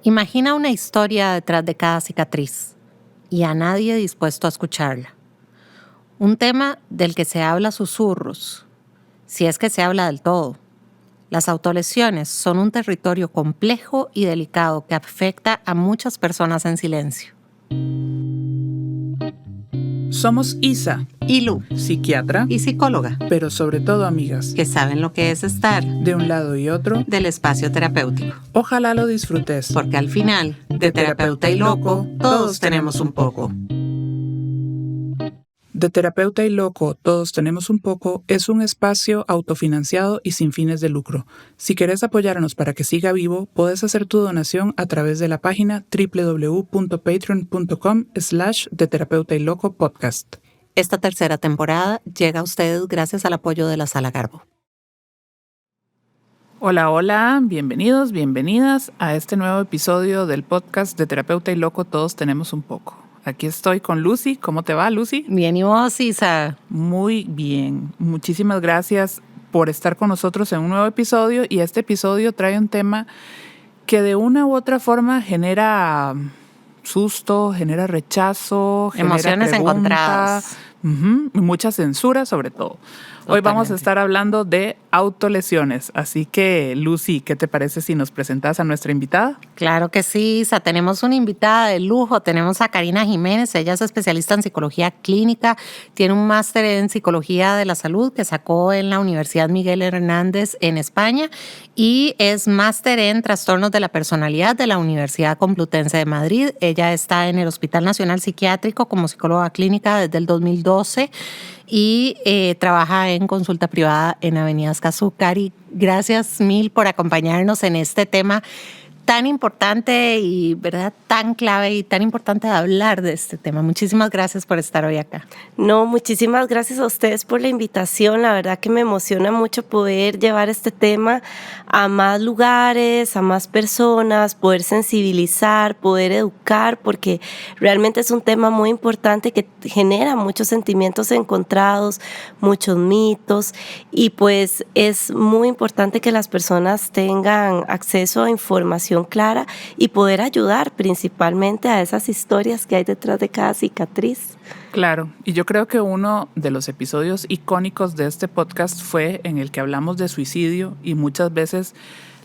Imagina una historia detrás de cada cicatriz y a nadie dispuesto a escucharla. Un tema del que se habla a susurros, si es que se habla del todo. Las autolesiones son un territorio complejo y delicado que afecta a muchas personas en silencio. Somos Isa Y Lu, psiquiatra y psicóloga, pero sobre todo amigas, que saben lo que es estar de un lado y otro del espacio terapéutico. Ojalá lo disfrutes. Porque al final, de terapeuta y loco, todos tenemos un poco. De Terapeuta y Loco, Todos Tenemos un Poco es un espacio autofinanciado y sin fines de lucro. Si querés apoyarnos para que siga vivo, puedes hacer tu donación a través de la página www.patreon.com/De Terapeuta y Loco Podcast. Esta tercera temporada llega a ustedes gracias al apoyo de la Sala Garbo. Hola, hola, bienvenidos, bienvenidas a este nuevo episodio del podcast De Terapeuta y Loco, Todos Tenemos un Poco. Aquí estoy con Lucy. ¿Cómo te va, Lucy? Bien, ¿y vos, Isa? Muy bien. Muchísimas gracias por estar con nosotros en un nuevo episodio. Y este episodio trae un tema que de una u otra forma genera susto, genera rechazo, Emociones genera encontradas. y mucha censura sobre todo. Hoy vamos a Totalmente. estar hablando de autolesiones. Así que, Lucy, ¿qué te parece si nos presentas a nuestra invitada? Claro que sí, Isa. Tenemos una invitada de lujo. Tenemos a Karina Jiménez. Ella es especialista en psicología clínica. Tiene un máster en psicología de la salud que sacó en la Universidad Miguel Hernández en España y es máster en trastornos de la personalidad de la Universidad Complutense de Madrid. Ella está en el Hospital Nacional Psiquiátrico como psicóloga clínica desde el 2012 y trabaja en consulta privada en Avenida Escazú. Cari, gracias mil por acompañarnos en este tema tan importante y, ¿verdad?, tan clave y tan importante de hablar de este tema. Muchísimas gracias por estar hoy acá. No, muchísimas gracias a ustedes por la invitación. La verdad que me emociona mucho poder llevar este tema a más lugares, a más personas, poder sensibilizar, poder educar, porque realmente es un tema muy importante que genera muchos sentimientos encontrados, muchos mitos, y pues es muy importante que las personas tengan acceso a información clara y poder ayudar principalmente a esas historias que hay detrás de cada cicatriz. Claro, y yo creo que uno de los episodios icónicos de este podcast fue en el que hablamos de suicidio y muchas veces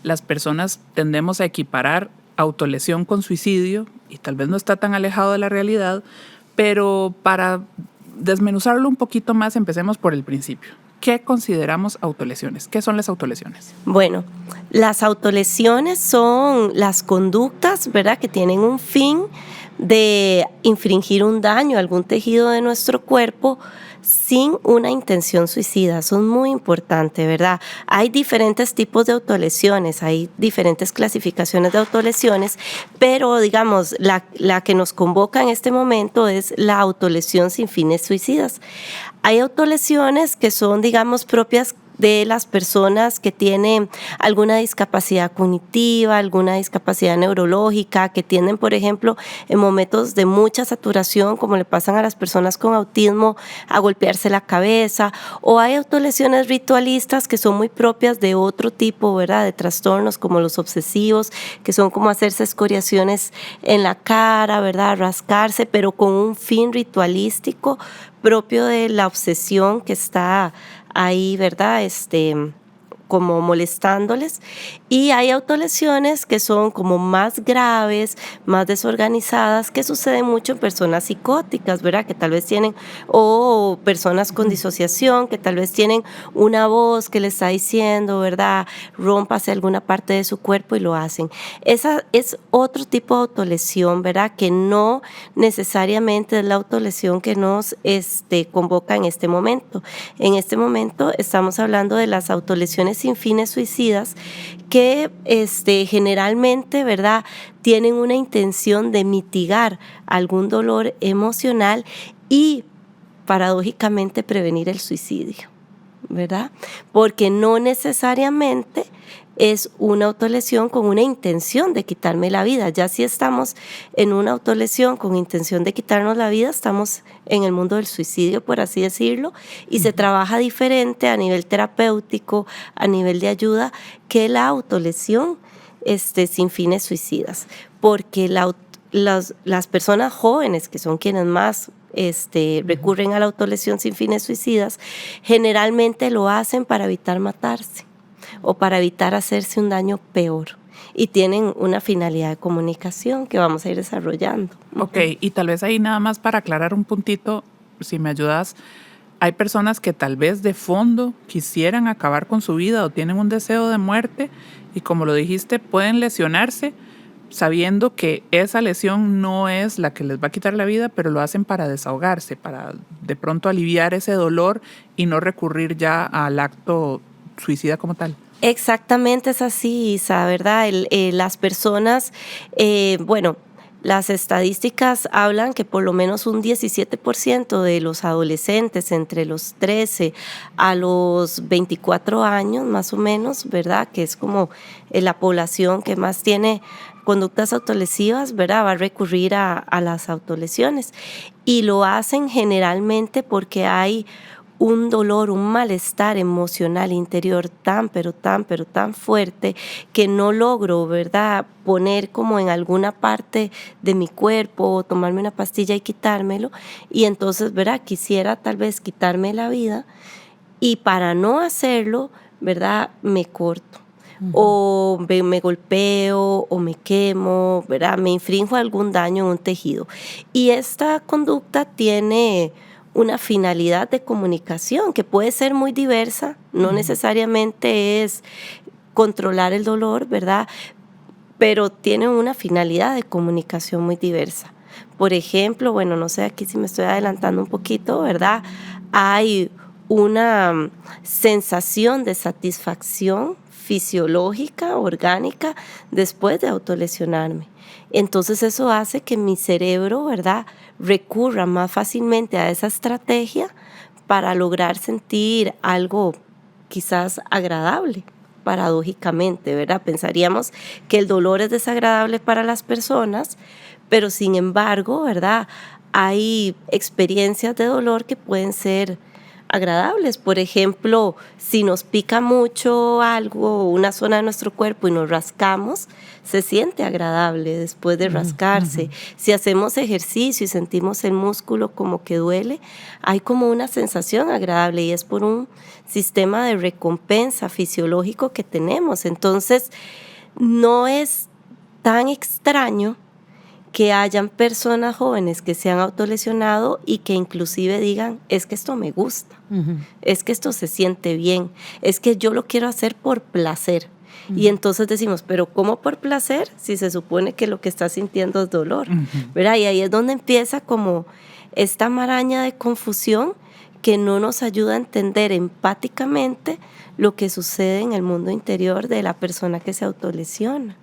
las personas tendemos a equiparar autolesión con suicidio y tal vez no está tan alejado de la realidad, pero para desmenuzarlo un poquito más empecemos por el principio. ¿Qué consideramos autolesiones? ¿Qué son las autolesiones? Bueno, las autolesiones son las conductas, ¿verdad?, que tienen un fin de infringir un daño a algún tejido de nuestro cuerpo sin una intención suicida. Son muy importantes, ¿verdad? Hay diferentes tipos de autolesiones, hay diferentes clasificaciones de autolesiones, pero digamos, la que nos convoca en este momento es la autolesión sin fines suicidas. Hay autolesiones que son, digamos, propias de las personas que tienen alguna discapacidad cognitiva, alguna discapacidad neurológica, que tienden, por ejemplo, en momentos de mucha saturación, como le pasan a las personas con autismo, a golpearse la cabeza, o hay autolesiones ritualistas que son muy propias de otro tipo, ¿verdad?, de trastornos como los obsesivos, que son como hacerse escoriaciones en la cara, ¿verdad?, rascarse, pero con un fin ritualístico propio de la obsesión que está ahí, ¿verdad?, como molestándoles. Y hay autolesiones que son como más graves, más desorganizadas, que suceden mucho en personas psicóticas, ¿verdad?, que tal vez tienen, o personas con disociación, que tal vez tienen una voz que le está diciendo, ¿verdad?, rómpase alguna parte de su cuerpo y lo hacen. Esa es otro tipo de autolesión, ¿verdad?, que no necesariamente es la autolesión que nos convoca en este momento. En este momento estamos hablando de las autolesiones sin fines suicidas que generalmente, ¿verdad?, tienen una intención de mitigar algún dolor emocional y paradójicamente prevenir el suicidio, ¿verdad? Porque no necesariamente es una autolesión con una intención de quitarme la vida. Ya si estamos en una autolesión con intención de quitarnos la vida, estamos en el mundo del suicidio, por así decirlo, y se trabaja diferente a nivel terapéutico, a nivel de ayuda, que la autolesión sin fines suicidas, porque las personas jóvenes, que son quienes más recurren a la autolesión sin fines suicidas, generalmente lo hacen para evitar matarse o para evitar hacerse un daño peor. Y tienen una finalidad de comunicación que vamos a ir desarrollando. Ok, y tal vez ahí nada más para aclarar un puntito, si me ayudas, hay personas que tal vez de fondo quisieran acabar con su vida o tienen un deseo de muerte y como lo dijiste, pueden lesionarse sabiendo que esa lesión no es la que les va a quitar la vida, pero lo hacen para desahogarse, para de pronto aliviar ese dolor y no recurrir ya al acto suicida como tal. Exactamente es así, Isa, ¿verdad? Las personas, las estadísticas hablan que por lo menos un 17% de los adolescentes entre los 13 a los 24 años, más o menos, ¿verdad? Que es como la población que más tiene conductas autolesivas, ¿verdad? Va a recurrir a las autolesiones. Y lo hacen generalmente porque hay un dolor, un malestar emocional interior tan fuerte que no logro, ¿verdad?, poner como en alguna parte de mi cuerpo, tomarme una pastilla y quitármelo, y entonces, ¿verdad?, quisiera tal vez quitarme la vida, y para no hacerlo, ¿verdad?, me corto. O me golpeo o me quemo, ¿verdad?, me infrinjo algún daño en un tejido. Y esta conducta tiene una finalidad de comunicación que puede ser muy diversa, no necesariamente es controlar el dolor, ¿verdad?, pero tiene una finalidad de comunicación muy diversa. Por ejemplo, bueno, no sé, aquí si me estoy adelantando un poquito, ¿verdad?, hay una sensación de satisfacción fisiológica, orgánica, después de autolesionarme. Entonces eso hace que mi cerebro, ¿verdad?, recurra más fácilmente a esa estrategia para lograr sentir algo quizás agradable, paradójicamente, ¿verdad? Pensaríamos que el dolor es desagradable para las personas, pero sin embargo, ¿verdad?, hay experiencias de dolor que pueden ser agradables. Por ejemplo, si nos pica mucho algo, una zona de nuestro cuerpo y nos rascamos, se siente agradable después de rascarse. Si hacemos ejercicio y sentimos el músculo como que duele, hay como una sensación agradable y es por un sistema de recompensa fisiológico que tenemos. Entonces, no es tan extraño que hayan personas jóvenes que se han autolesionado y que inclusive digan, es que esto me gusta, es que esto se siente bien, es que yo lo quiero hacer por placer. Y entonces decimos, pero ¿cómo por placer si se supone que lo que está sintiendo es dolor? ¿Verdad? Y ahí es donde empieza como esta maraña de confusión que no nos ayuda a entender empáticamente lo que sucede en el mundo interior de la persona que se autolesiona.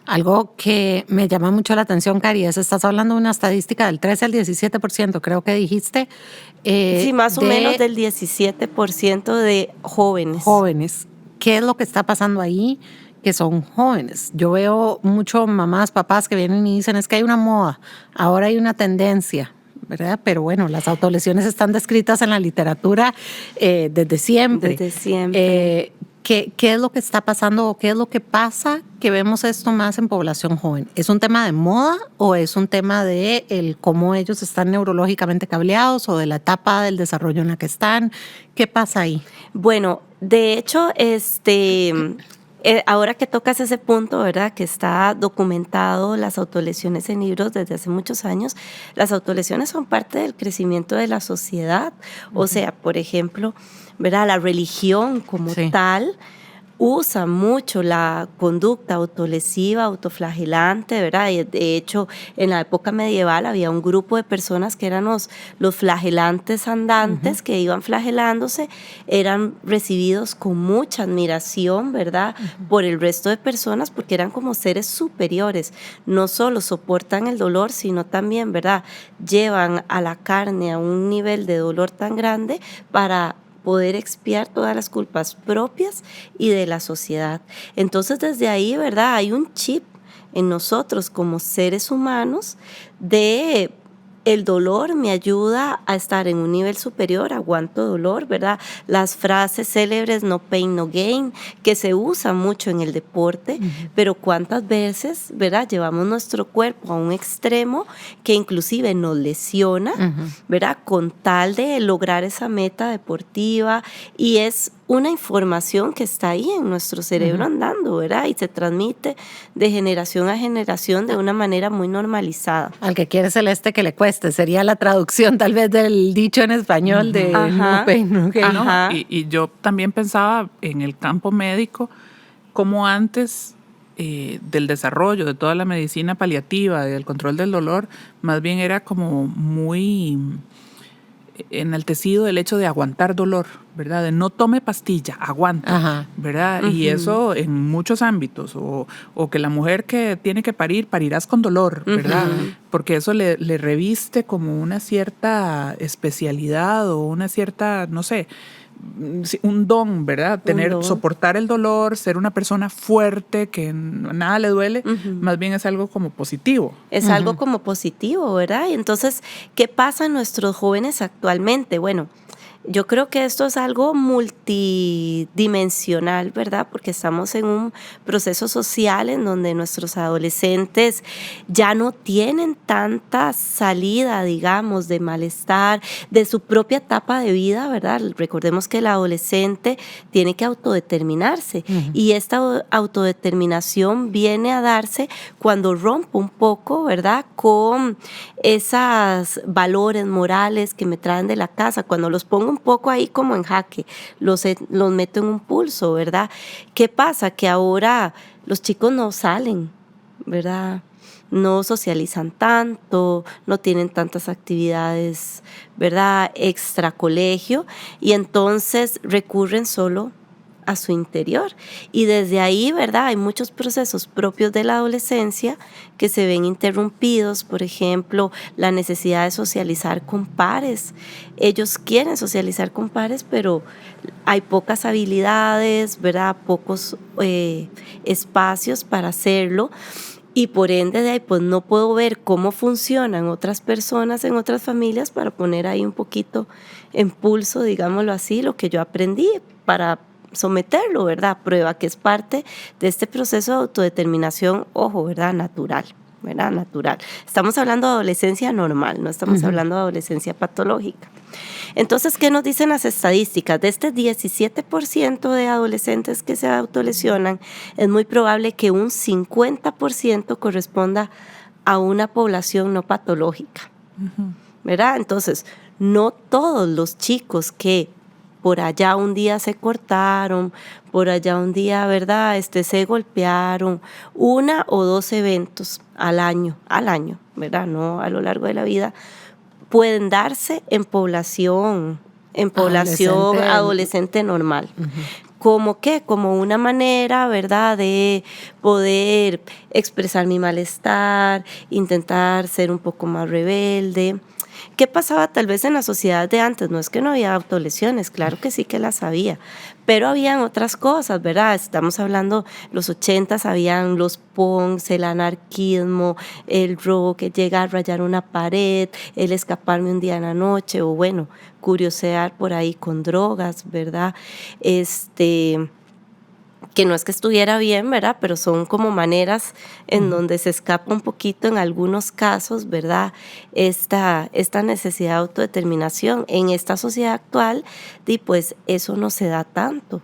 Algo que me llama mucho la atención, Cari, es estás hablando de una estadística del 13 al 17%, creo que dijiste. Sí, más o menos del 17% de jóvenes. Jóvenes. ¿Qué es lo que está pasando ahí? Que son jóvenes. Yo veo mucho mamás, papás que vienen y dicen, es que hay una moda, ahora hay una tendencia, ¿verdad? Pero bueno, las autolesiones están descritas en la literatura desde siempre. Desde siempre. ¿Qué es lo que está pasando o qué es lo que pasa que vemos esto más en población joven? ¿Es un tema de moda o es un tema de cómo ellos están neurológicamente cableados o de la etapa del desarrollo en la que están? ¿Qué pasa ahí? Bueno, de hecho, ahora que tocas ese punto, ¿verdad?, que está documentado las autolesiones en libros desde hace muchos años, las autolesiones son parte del crecimiento de la sociedad. O sea, por ejemplo, ¿verdad?, la religión como tal usa mucho la conducta autolesiva, autoflagelante, ¿verdad? Y de hecho, en la época medieval había un grupo de personas que eran los flagelantes andantes, que iban flagelándose, eran recibidos con mucha admiración, ¿verdad?, por el resto de personas, porque eran como seres superiores. No solo soportan el dolor, sino también, ¿verdad?, llevan a la carne a un nivel de dolor tan grande para poder expiar todas las culpas propias y de la sociedad. Entonces, desde ahí, ¿verdad?, hay un chip en nosotros como seres humanos de el dolor me ayuda a estar en un nivel superior, aguanto dolor, ¿verdad? Las frases célebres, no pain, no gain, que se usan mucho en el deporte, pero cuántas veces, ¿verdad? Llevamos nuestro cuerpo a un extremo que inclusive nos lesiona, ¿verdad? Con tal de lograr esa meta deportiva, y es una información que está ahí en nuestro cerebro andando, ¿verdad? Y se transmite de generación a generación de una manera muy normalizada. Al que quiere celeste que le cueste, sería la traducción tal vez del dicho en español de no pain, no gain. Ajá. Y yo también pensaba en el campo médico, como antes del desarrollo de toda la medicina paliativa, del control del dolor, más bien era como muy enaltecido el hecho de aguantar dolor, ¿verdad? De no tome pastilla, aguanta, ¿verdad? Y eso en muchos ámbitos, o que la mujer que tiene que parir, parirás con dolor, ¿verdad? Porque eso le reviste como una cierta especialidad o una cierta, no sé, un don, ¿verdad? Soportar el dolor, ser una persona fuerte, que nada le duele, más bien es algo como positivo. Es algo como positivo, ¿verdad? Y entonces, ¿qué pasa en nuestros jóvenes actualmente? Bueno, yo creo que esto es algo multidimensional, ¿verdad? Porque estamos en un proceso social en donde nuestros adolescentes ya no tienen tanta salida, digamos, de malestar, de su propia etapa de vida, ¿verdad? Recordemos que el adolescente tiene que autodeterminarse, y esta autodeterminación viene a darse cuando rompo un poco, ¿verdad? Con esos valores morales que me traen de la casa, cuando los pongo un poco ahí como en jaque, los meto en un pulso, ¿verdad? ¿Qué pasa? Que ahora los chicos no salen, ¿verdad? No socializan tanto, no tienen tantas actividades, ¿verdad? Extra colegio, y entonces recurren solo a su interior. Y desde ahí, ¿verdad? Hay muchos procesos propios de la adolescencia que se ven interrumpidos, por ejemplo, la necesidad de socializar con pares. Ellos quieren socializar con pares, pero hay pocas habilidades, ¿verdad? Pocos espacios para hacerlo. Y por ende de ahí, pues no puedo ver cómo funcionan otras personas en otras familias para poner ahí un poquito en pulso, digámoslo así, lo que yo aprendí para someterlo, ¿verdad? Prueba que es parte de este proceso de autodeterminación, ojo, ¿verdad? Natural, ¿verdad? Natural. Estamos hablando de adolescencia normal, no estamos hablando de adolescencia patológica. Entonces, ¿qué nos dicen las estadísticas? De este 17% de adolescentes que se autolesionan, es muy probable que un 50% corresponda a una población no patológica, ¿verdad? Entonces, no todos los chicos que por allá un día se cortaron, por allá un día, ¿verdad? Se golpearon, 1 o 2 eventos al año, ¿verdad? No a lo largo de la vida, pueden darse en población adolescente normal. ¿Cómo qué? Como una manera, ¿verdad?, de poder expresar mi malestar, intentar ser un poco más rebelde. ¿Qué pasaba tal vez en la sociedad de antes? No es que no había autolesiones, claro que sí que las había, pero habían otras cosas, ¿verdad? Estamos hablando, los 80s habían los punks, el anarquismo, el rock, que llega a rayar una pared, el escaparme un día en la noche, o bueno, curiosear por ahí con drogas, ¿verdad? Que no es que estuviera bien, ¿verdad? Pero son como maneras en donde se escapa un poquito en algunos casos, ¿verdad? Esta necesidad de autodeterminación. En esta sociedad actual, pues eso no se da tanto.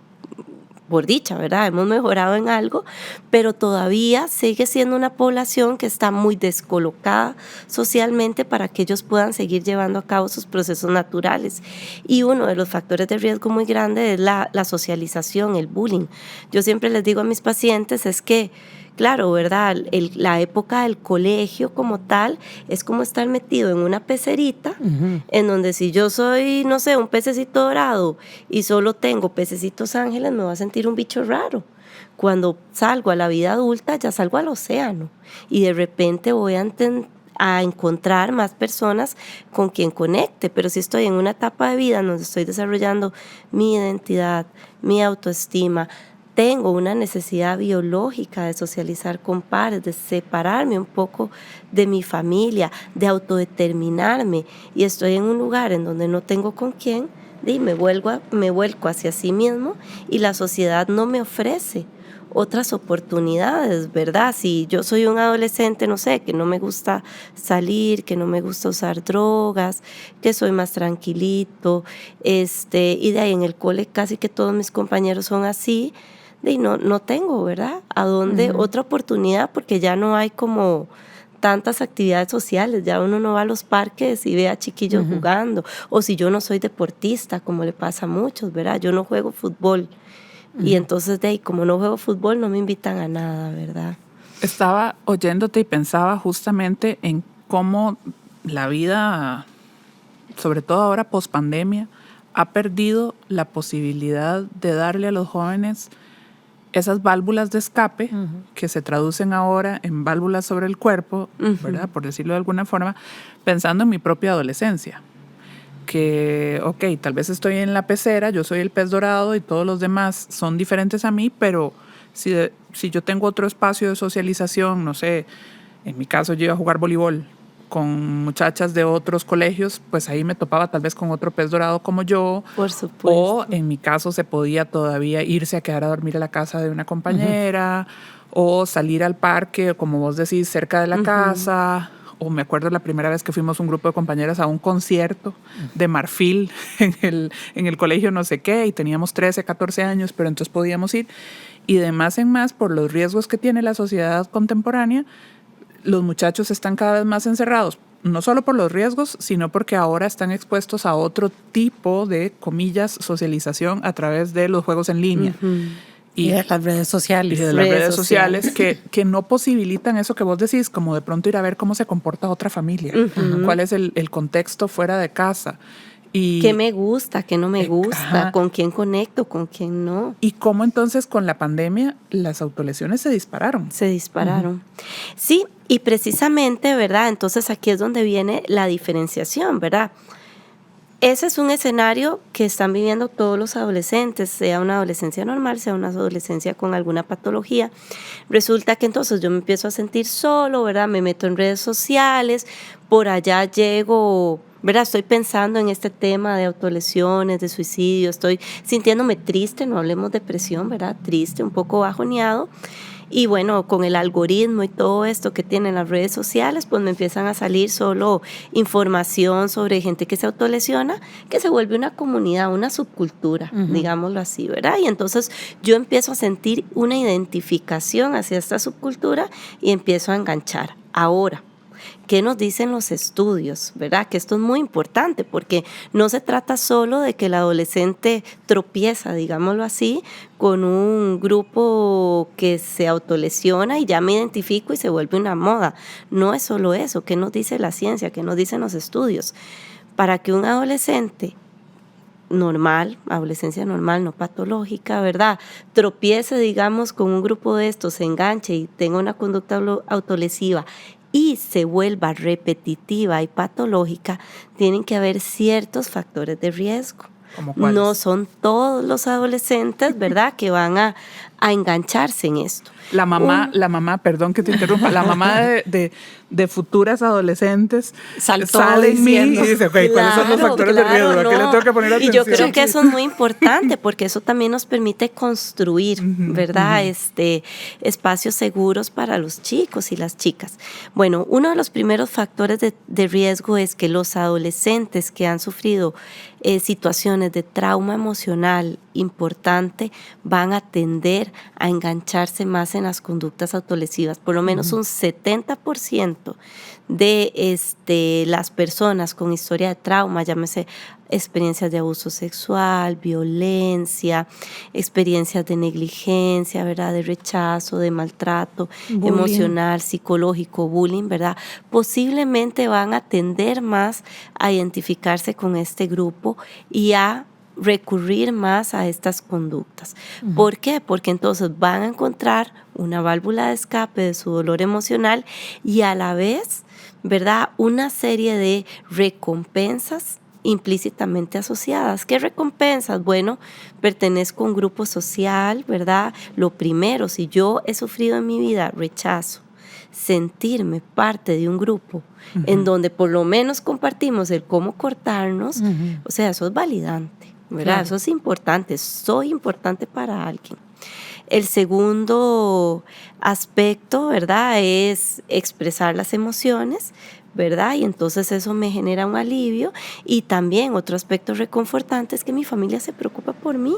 Por dicha, ¿verdad? Hemos mejorado en algo, pero todavía sigue siendo una población que está muy descolocada socialmente para que ellos puedan seguir llevando a cabo sus procesos naturales. Y uno de los factores de riesgo muy grande es la socialización, el bullying. Yo siempre les digo a mis pacientes es que, claro, ¿verdad? La época del colegio como tal es como estar metido en una pecerita, en donde si yo soy, no sé, un pececito dorado y solo tengo pececitos ángeles, me voy a sentir un bicho raro. Cuando salgo a la vida adulta, ya salgo al océano y de repente voy a encontrar más personas con quien conecte, pero si estoy en una etapa de vida donde estoy desarrollando mi identidad, mi autoestima, tengo una necesidad biológica de socializar con pares, de separarme un poco de mi familia, de autodeterminarme, y estoy en un lugar en donde no tengo con quién, y me vuelco hacia sí mismo, y la sociedad no me ofrece otras oportunidades, ¿verdad? Si yo soy un adolescente, no sé, que no me gusta salir, que no me gusta usar drogas, que soy más tranquilito, y de ahí en el cole casi que todos mis compañeros son así, de ahí no tengo, ¿verdad? ¿A dónde otra oportunidad? Porque ya no hay como tantas actividades sociales, ya uno no va a los parques y ve a chiquillos jugando, o si yo no soy deportista, como le pasa a muchos, ¿verdad? Yo no juego fútbol. Y entonces, de ahí, como no juego fútbol, no me invitan a nada, ¿verdad? Estaba oyéndote y pensaba justamente en cómo la vida, sobre todo ahora post pandemia, ha perdido la posibilidad de darle a los jóvenes esas válvulas de escape que se traducen ahora en válvulas sobre el cuerpo, ¿verdad? Por decirlo de alguna forma, pensando en mi propia adolescencia. Que, ok, tal vez estoy en la pecera, yo soy el pez dorado y todos los demás son diferentes a mí, pero si yo tengo otro espacio de socialización, no sé, en mi caso yo iba a jugar voleibol con muchachas de otros colegios, pues ahí me topaba tal vez con otro pez dorado como yo. Por supuesto. O en mi caso se podía todavía irse a quedar a dormir a la casa de una compañera, o salir al parque, como vos decís, cerca de la casa. O me acuerdo la primera vez que fuimos un grupo de compañeras a un concierto de Marfil en el colegio no sé qué, y teníamos 13, 14 años, pero entonces podíamos ir. Y de más en más, por los riesgos que tiene la sociedad contemporánea, los muchachos están cada vez más encerrados, no solo por los riesgos, sino porque ahora están expuestos a otro tipo de, comillas, socialización a través de los juegos en línea. Y de las redes sociales. Y de las redes sociales que no posibilitan eso que vos decís, como de pronto ir a ver cómo se comporta otra familia, cuál es el contexto fuera de casa. Y, ¿qué me gusta, qué no me gusta? ¿Con quién conecto, con quién no? Y cómo entonces con la pandemia las autolesiones se dispararon. Se dispararon. Sí, y precisamente, ¿verdad? Entonces aquí es donde viene la diferenciación, ¿verdad? Ese es un escenario que están viviendo todos los adolescentes, sea una adolescencia normal, sea una adolescencia con alguna patología. Resulta que entonces yo me empiezo a sentir solo, ¿verdad? Me meto en redes sociales, por allá llego, ¿verdad? Estoy pensando en este tema de autolesiones, de suicidio, estoy sintiéndome triste, no hablemos de depresión, ¿verdad? Triste, un poco bajoneado. Y bueno, con el algoritmo y todo esto que tienen las redes sociales, pues me empiezan a salir solo información sobre gente que se autolesiona, que se vuelve una comunidad, una subcultura, digámoslo así, ¿verdad? Y entonces yo empiezo a sentir una identificación hacia esta subcultura y empiezo a enganchar. Ahora, ¿qué nos dicen los estudios? ¿Verdad? Que esto es muy importante porque no se trata solo de que el adolescente tropieza, digámoslo así, con un grupo que se autolesiona y ya me identifico y se vuelve una moda. No es solo eso. ¿Qué nos dice la ciencia? ¿Qué nos dicen los estudios? Para que un adolescente normal, adolescencia normal, no patológica, ¿verdad? Tropiece, digamos, con un grupo de estos, se enganche y tenga una conducta autolesiva y se vuelva repetitiva y patológica, tienen que haber ciertos factores de riesgo. ¿Cómo cuáles? No son todos los adolescentes, ¿verdad?, que van a engancharse en esto. La mamá, perdón que te interrumpa, la mamá de futuras adolescentes sale en mí y dice, okay, ¿cuáles son los factores de riesgo? ¿A qué le tengo que poner atención? Y yo creo que eso es muy importante porque eso también nos permite construir, ¿verdad? Espacios seguros para los chicos y las chicas. Bueno, uno de los primeros factores de riesgo es que los adolescentes que han sufrido situaciones de trauma emocional importante van a tender a engancharse más en las conductas autolesivas. Por lo menos un 70% de las personas con historia de trauma, llámese experiencias de abuso sexual, violencia, experiencias de negligencia, ¿verdad?, de rechazo, de maltrato emocional, psicológico, bullying, ¿verdad?, posiblemente van a tender más a identificarse con este grupo y a recurrir más a estas conductas. ¿Por qué? Porque entonces van a encontrar una válvula de escape de su dolor emocional y a la vez, ¿verdad?, una serie de recompensas implícitamente asociadas. ¿Qué recompensas? Bueno, pertenezco a un grupo social, ¿verdad? Lo primero, si yo he sufrido en mi vida rechazo, sentirme parte de un grupo en donde por lo menos compartimos el cómo cortarnos, o sea, eso es validante, ¿verdad? Claro. Eso es importante, soy importante para alguien. El segundo aspecto, ¿verdad?, es expresar las emociones, ¿verdad? Y entonces eso me genera un alivio. Y también otro aspecto reconfortante es que mi familia se preocupa por mí.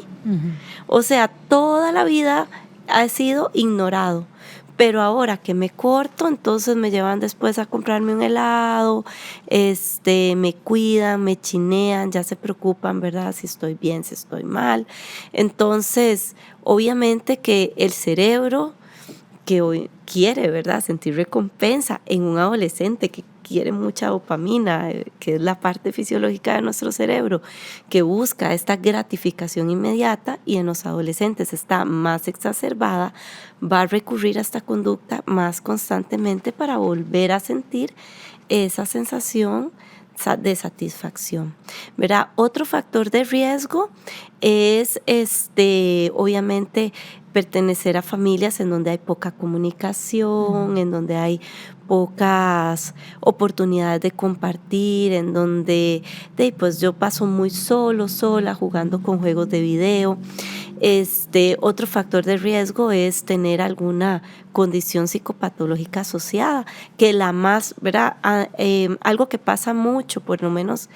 O sea, toda la vida ha sido ignorado. Pero ahora que me corto, entonces me llevan después a comprarme un helado, me cuidan, me chinean, ya se preocupan, ¿verdad? Si estoy bien, si estoy mal. Entonces, obviamente que el cerebro que hoy quiere, ¿verdad?, sentir recompensa en un adolescente que quiere mucha dopamina, que es la parte fisiológica de nuestro cerebro, que busca esta gratificación inmediata, y en los adolescentes está más exacerbada, va a recurrir a esta conducta más constantemente para volver a sentir esa sensación de satisfacción, ¿verdad? Otro factor de riesgo es obviamente pertenecer a familias en donde hay poca comunicación, en donde hay pocas oportunidades de compartir, en donde pues yo paso muy sola jugando con juegos de video. Otro factor de riesgo es tener alguna condición psicopatológica asociada, que la más, ¿verdad? Algo que pasa mucho, por lo menos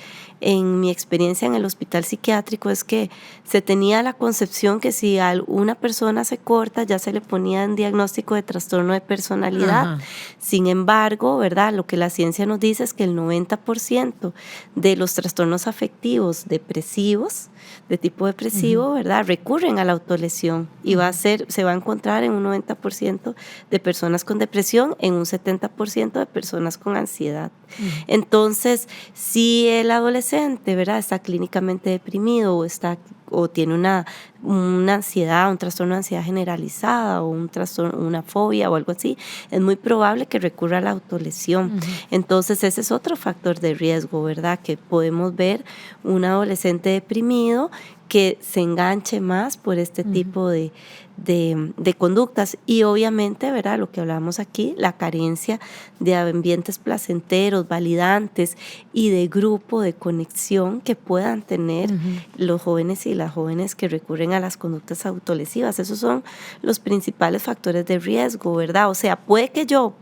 en mi experiencia en el hospital psiquiátrico, es que se tenía la concepción que si una persona se corta ya se le ponía un diagnóstico de trastorno de personalidad. Sin embargo, ¿verdad?, lo que la ciencia nos dice es que el 90% de los trastornos afectivos depresivos, de tipo depresivo, ¿verdad?, recurren a la autolesión, y se va a encontrar en un 90% de personas con depresión, en un 70% de personas con ansiedad. Entonces, si el adolescente, ¿verdad?, está clínicamente deprimido o tiene una ansiedad, un trastorno de ansiedad generalizada o una fobia o algo así, es muy probable que recurra a la autolesión. Entonces, ese es otro factor de riesgo, ¿verdad?, que podemos ver un adolescente deprimido que se enganche más por este tipo de conductas. Y obviamente, ¿verdad?, lo que hablamos aquí, la carencia de ambientes placenteros, validantes y de grupo, de conexión que puedan tener los jóvenes y las jóvenes que recurren a las conductas autolesivas. Esos son los principales factores de riesgo, ¿verdad? O sea, puede que yo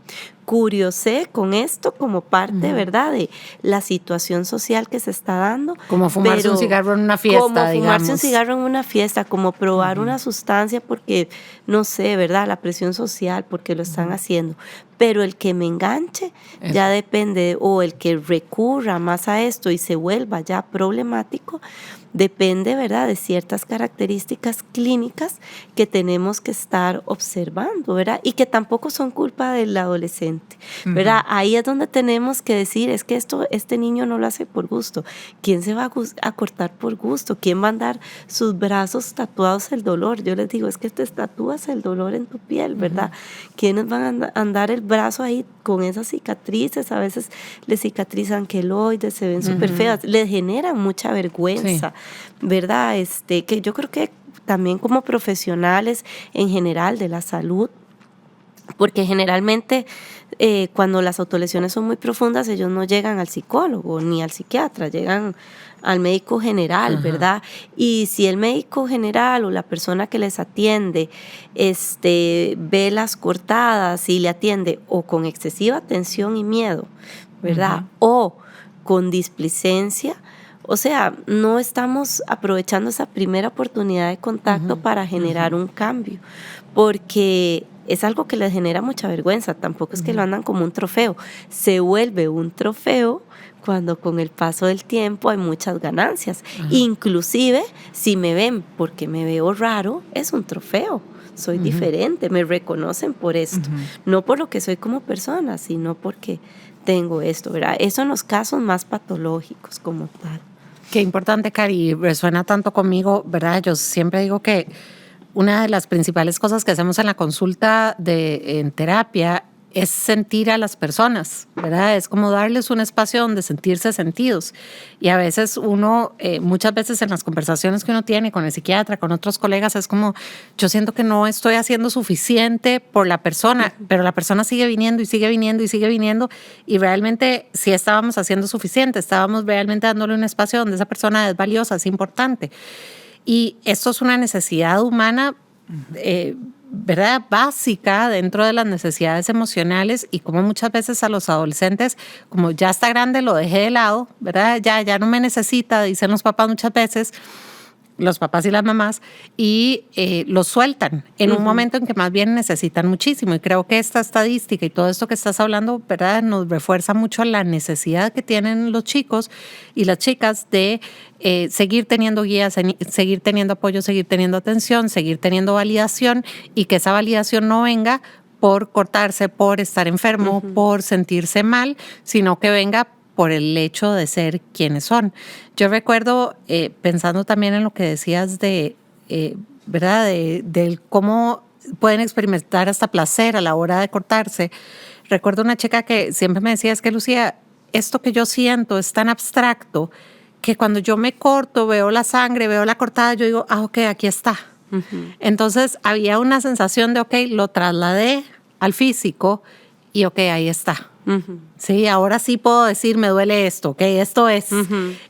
curiosé con esto como parte, ¿verdad?, de la situación social que se está dando. Como fumarse un cigarro en una fiesta, como digamos. fumarse un cigarro en una fiesta, como probar una sustancia porque, no sé, ¿verdad?, la presión social, porque lo están haciendo. Pero el que me enganche ya depende, o el que recurra más a esto y se vuelva ya problemático, depende, ¿verdad?, de ciertas características clínicas que tenemos que estar observando, ¿verdad? Y que tampoco son culpa del adolescente, ¿verdad? Ahí es donde tenemos que decir, es que este niño no lo hace por gusto. ¿Quién se va a cortar por gusto? ¿Quién va a andar sus brazos tatuados el dolor? Yo les digo, es que te tatúas el dolor en tu piel, ¿verdad? ¿Quiénes van a andar el brazo ahí con esas cicatrices? A veces les cicatrizan queloides, se ven súper feas, les generan mucha vergüenza. ¿Verdad? Que yo creo que también como profesionales en general de la salud, porque generalmente cuando las autolesiones son muy profundas, ellos no llegan al psicólogo ni al psiquiatra, llegan al médico general, ¿verdad? Y si el médico general o la persona que les atiende ve las cortadas y le atiende o con excesiva tensión y miedo, ¿verdad? O con displicencia, o sea, no estamos aprovechando esa primera oportunidad de contacto para generar un cambio, porque es algo que les genera mucha vergüenza. Tampoco es que lo andan como un trofeo. Se vuelve un trofeo cuando con el paso del tiempo hay muchas ganancias. Inclusive, si me ven porque me veo raro, es un trofeo. Soy diferente, me reconocen por esto. No por lo que soy como persona, sino porque tengo esto, ¿verdad? Eso en los casos más patológicos como tal. Qué importante, Cari, resuena tanto conmigo, ¿verdad? Yo siempre digo que una de las principales cosas que hacemos en la consulta en terapia es sentir a las personas, ¿verdad? Es como darles un espacio donde sentirse sentidos. Y a veces uno, muchas veces en las conversaciones que uno tiene con el psiquiatra, con otros colegas, es como, yo siento que no estoy haciendo suficiente por la persona, pero la persona sigue viniendo y sigue viniendo y sigue viniendo, y realmente sí estábamos haciendo suficiente, estábamos realmente dándole un espacio donde esa persona es valiosa, es importante. Y esto es una necesidad humana, ¿verdad? Básica dentro de las necesidades emocionales, y como muchas veces a los adolescentes, como ya está grande, lo dejé de lado, ¿verdad? Ya no me necesita, dicen los papás muchas veces, los papás y las mamás, y los sueltan en un momento en que más bien necesitan muchísimo. Y creo que esta estadística y todo esto que estás hablando, ¿verdad?, nos refuerza mucho la necesidad que tienen los chicos y las chicas de seguir teniendo guías, seguir teniendo apoyo, seguir teniendo atención, seguir teniendo validación, y que esa validación no venga por cortarse, por estar enfermo, por sentirse mal, sino que venga por el hecho de ser quienes son. Yo recuerdo, pensando también en lo que decías de, ¿verdad?, de cómo pueden experimentar hasta placer a la hora de cortarse. Recuerdo una chica que siempre me decía, es que Lucía, esto que yo siento es tan abstracto que cuando yo me corto, veo la sangre, veo la cortada, yo digo, ok, aquí está. Entonces había una sensación de, ok, lo trasladé al físico y ok, ahí está. Sí, ahora sí puedo decir, me duele esto, ok, esto es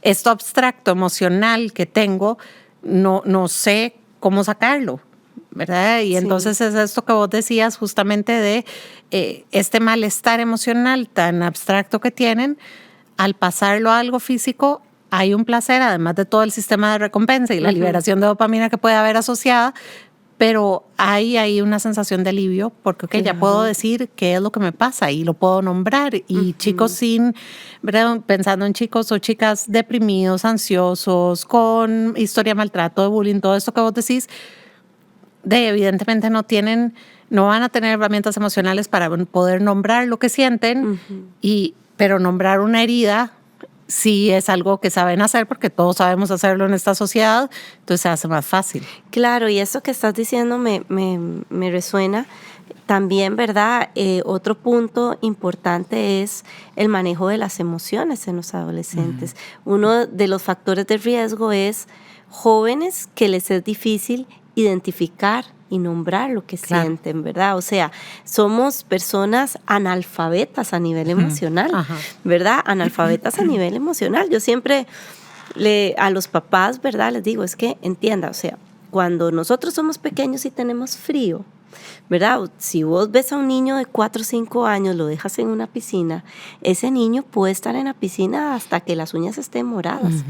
esto abstracto, emocional que tengo, no sé cómo sacarlo, ¿verdad? Y entonces es esto que vos decías justamente de este malestar emocional tan abstracto que tienen, al pasarlo a algo físico, hay un placer, además de todo el sistema de recompensa y la liberación de dopamina que puede haber asociada, pero hay una sensación de alivio porque okay, ya puedo decir qué es lo que me pasa y lo puedo nombrar. Y chicos ¿verdad?, pensando en chicos o chicas deprimidos, ansiosos, con historia de maltrato, de bullying, todo esto que vos decís, evidentemente no van a tener herramientas emocionales para poder nombrar lo que sienten, pero nombrar una herida sí es algo que saben hacer porque todos sabemos hacerlo en esta sociedad, entonces se hace más fácil. Claro, y eso que estás diciendo me resuena también, ¿verdad? Otro punto importante es el manejo de las emociones en los adolescentes. Uno de los factores de riesgo es jóvenes que les es difícil identificar y nombrar lo que sienten, ¿verdad? O sea, somos personas analfabetas a nivel emocional, ¿verdad? Analfabetas a nivel emocional. Yo siempre a los papás, ¿verdad?, les digo, es que entienda, o sea, cuando nosotros somos pequeños y tenemos frío, ¿verdad? Si vos ves a un niño de 4 o 5 años, lo dejas en una piscina, ese niño puede estar en la piscina hasta que las uñas estén moradas.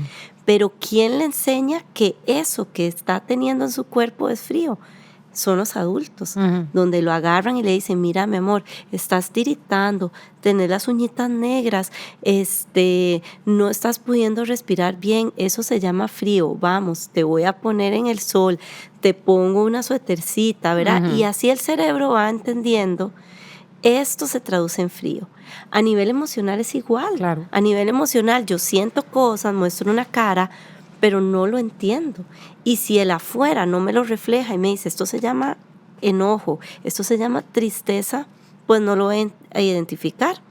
Pero ¿quién le enseña que eso que está teniendo en su cuerpo es frío? Son los adultos, donde lo agarran y le dicen, mira, mi amor, estás tiritando, tenés las uñitas negras, no estás pudiendo respirar bien, eso se llama frío, vamos, te voy a poner en el sol, te pongo una suétercita, ¿verdad? Y así el cerebro va entendiendo, esto se traduce en frío. A nivel emocional es igual. Claro. A nivel emocional yo siento cosas, muestro una cara, pero no lo entiendo. Y si el afuera no me lo refleja y me dice, esto se llama enojo, esto se llama tristeza, pues no lo voy a identificar.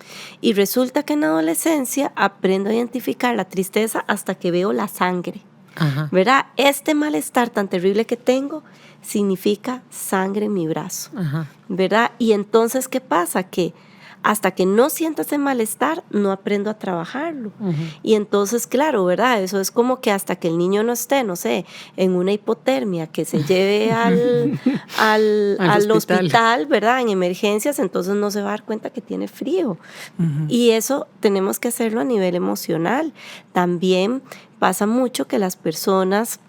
Y resulta que en la adolescencia aprendo a identificar la tristeza hasta que veo la sangre. ¿Verdad? Este malestar tan terrible que tengo significa sangre en mi brazo. ¿Verdad? Y entonces, ¿qué pasa? Que hasta que no sienta ese malestar, no aprendo a trabajarlo. Y entonces, claro, ¿verdad? Eso es como que hasta que el niño no esté, no sé, en una hipotermia, que se lleve al hospital, ¿verdad? En emergencias, entonces no se va a dar cuenta que tiene frío. Y eso tenemos que hacerlo a nivel emocional. También pasa mucho que las personas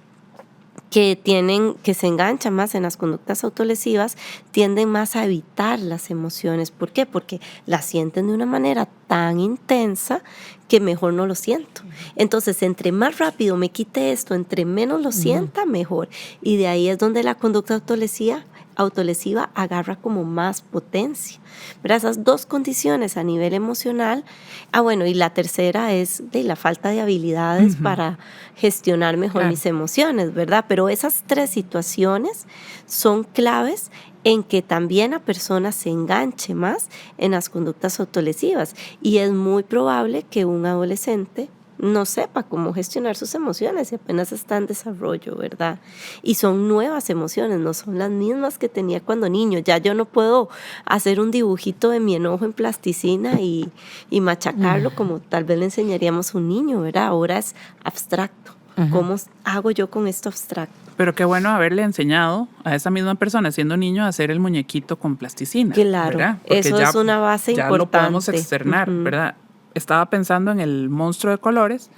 que se enganchan más en las conductas autolesivas tienden más a evitar las emociones. ¿Por qué? Porque las sienten de una manera tan intensa que mejor no lo siento. Entonces, entre más rápido me quite esto, entre menos lo sienta, mejor. Y de ahí es donde la conducta autolesiva autolesiva agarra como más potencia, ¿verdad? Esas dos condiciones a nivel emocional. Bueno, y la tercera es de la falta de habilidades para gestionar mejor mis emociones, ¿verdad? Pero esas tres situaciones son claves en que también la persona se enganche más en las conductas autolesivas. Y es muy probable que un adolescente no sepa cómo gestionar sus emociones y apenas está en desarrollo, ¿verdad? Y son nuevas emociones, no son las mismas que tenía cuando niño. Ya yo no puedo hacer un dibujito de mi enojo en plasticina y machacarlo como tal vez le enseñaríamos a un niño, ¿verdad? Ahora es abstracto. ¿Cómo hago yo con esto abstracto? Pero qué bueno haberle enseñado a esa misma persona, siendo niño, a hacer el muñequito con plasticina. Claro, ¿verdad? Porque eso es una base ya importante. Ya lo podemos externar, ¿verdad? Estaba pensando en el monstruo de colores,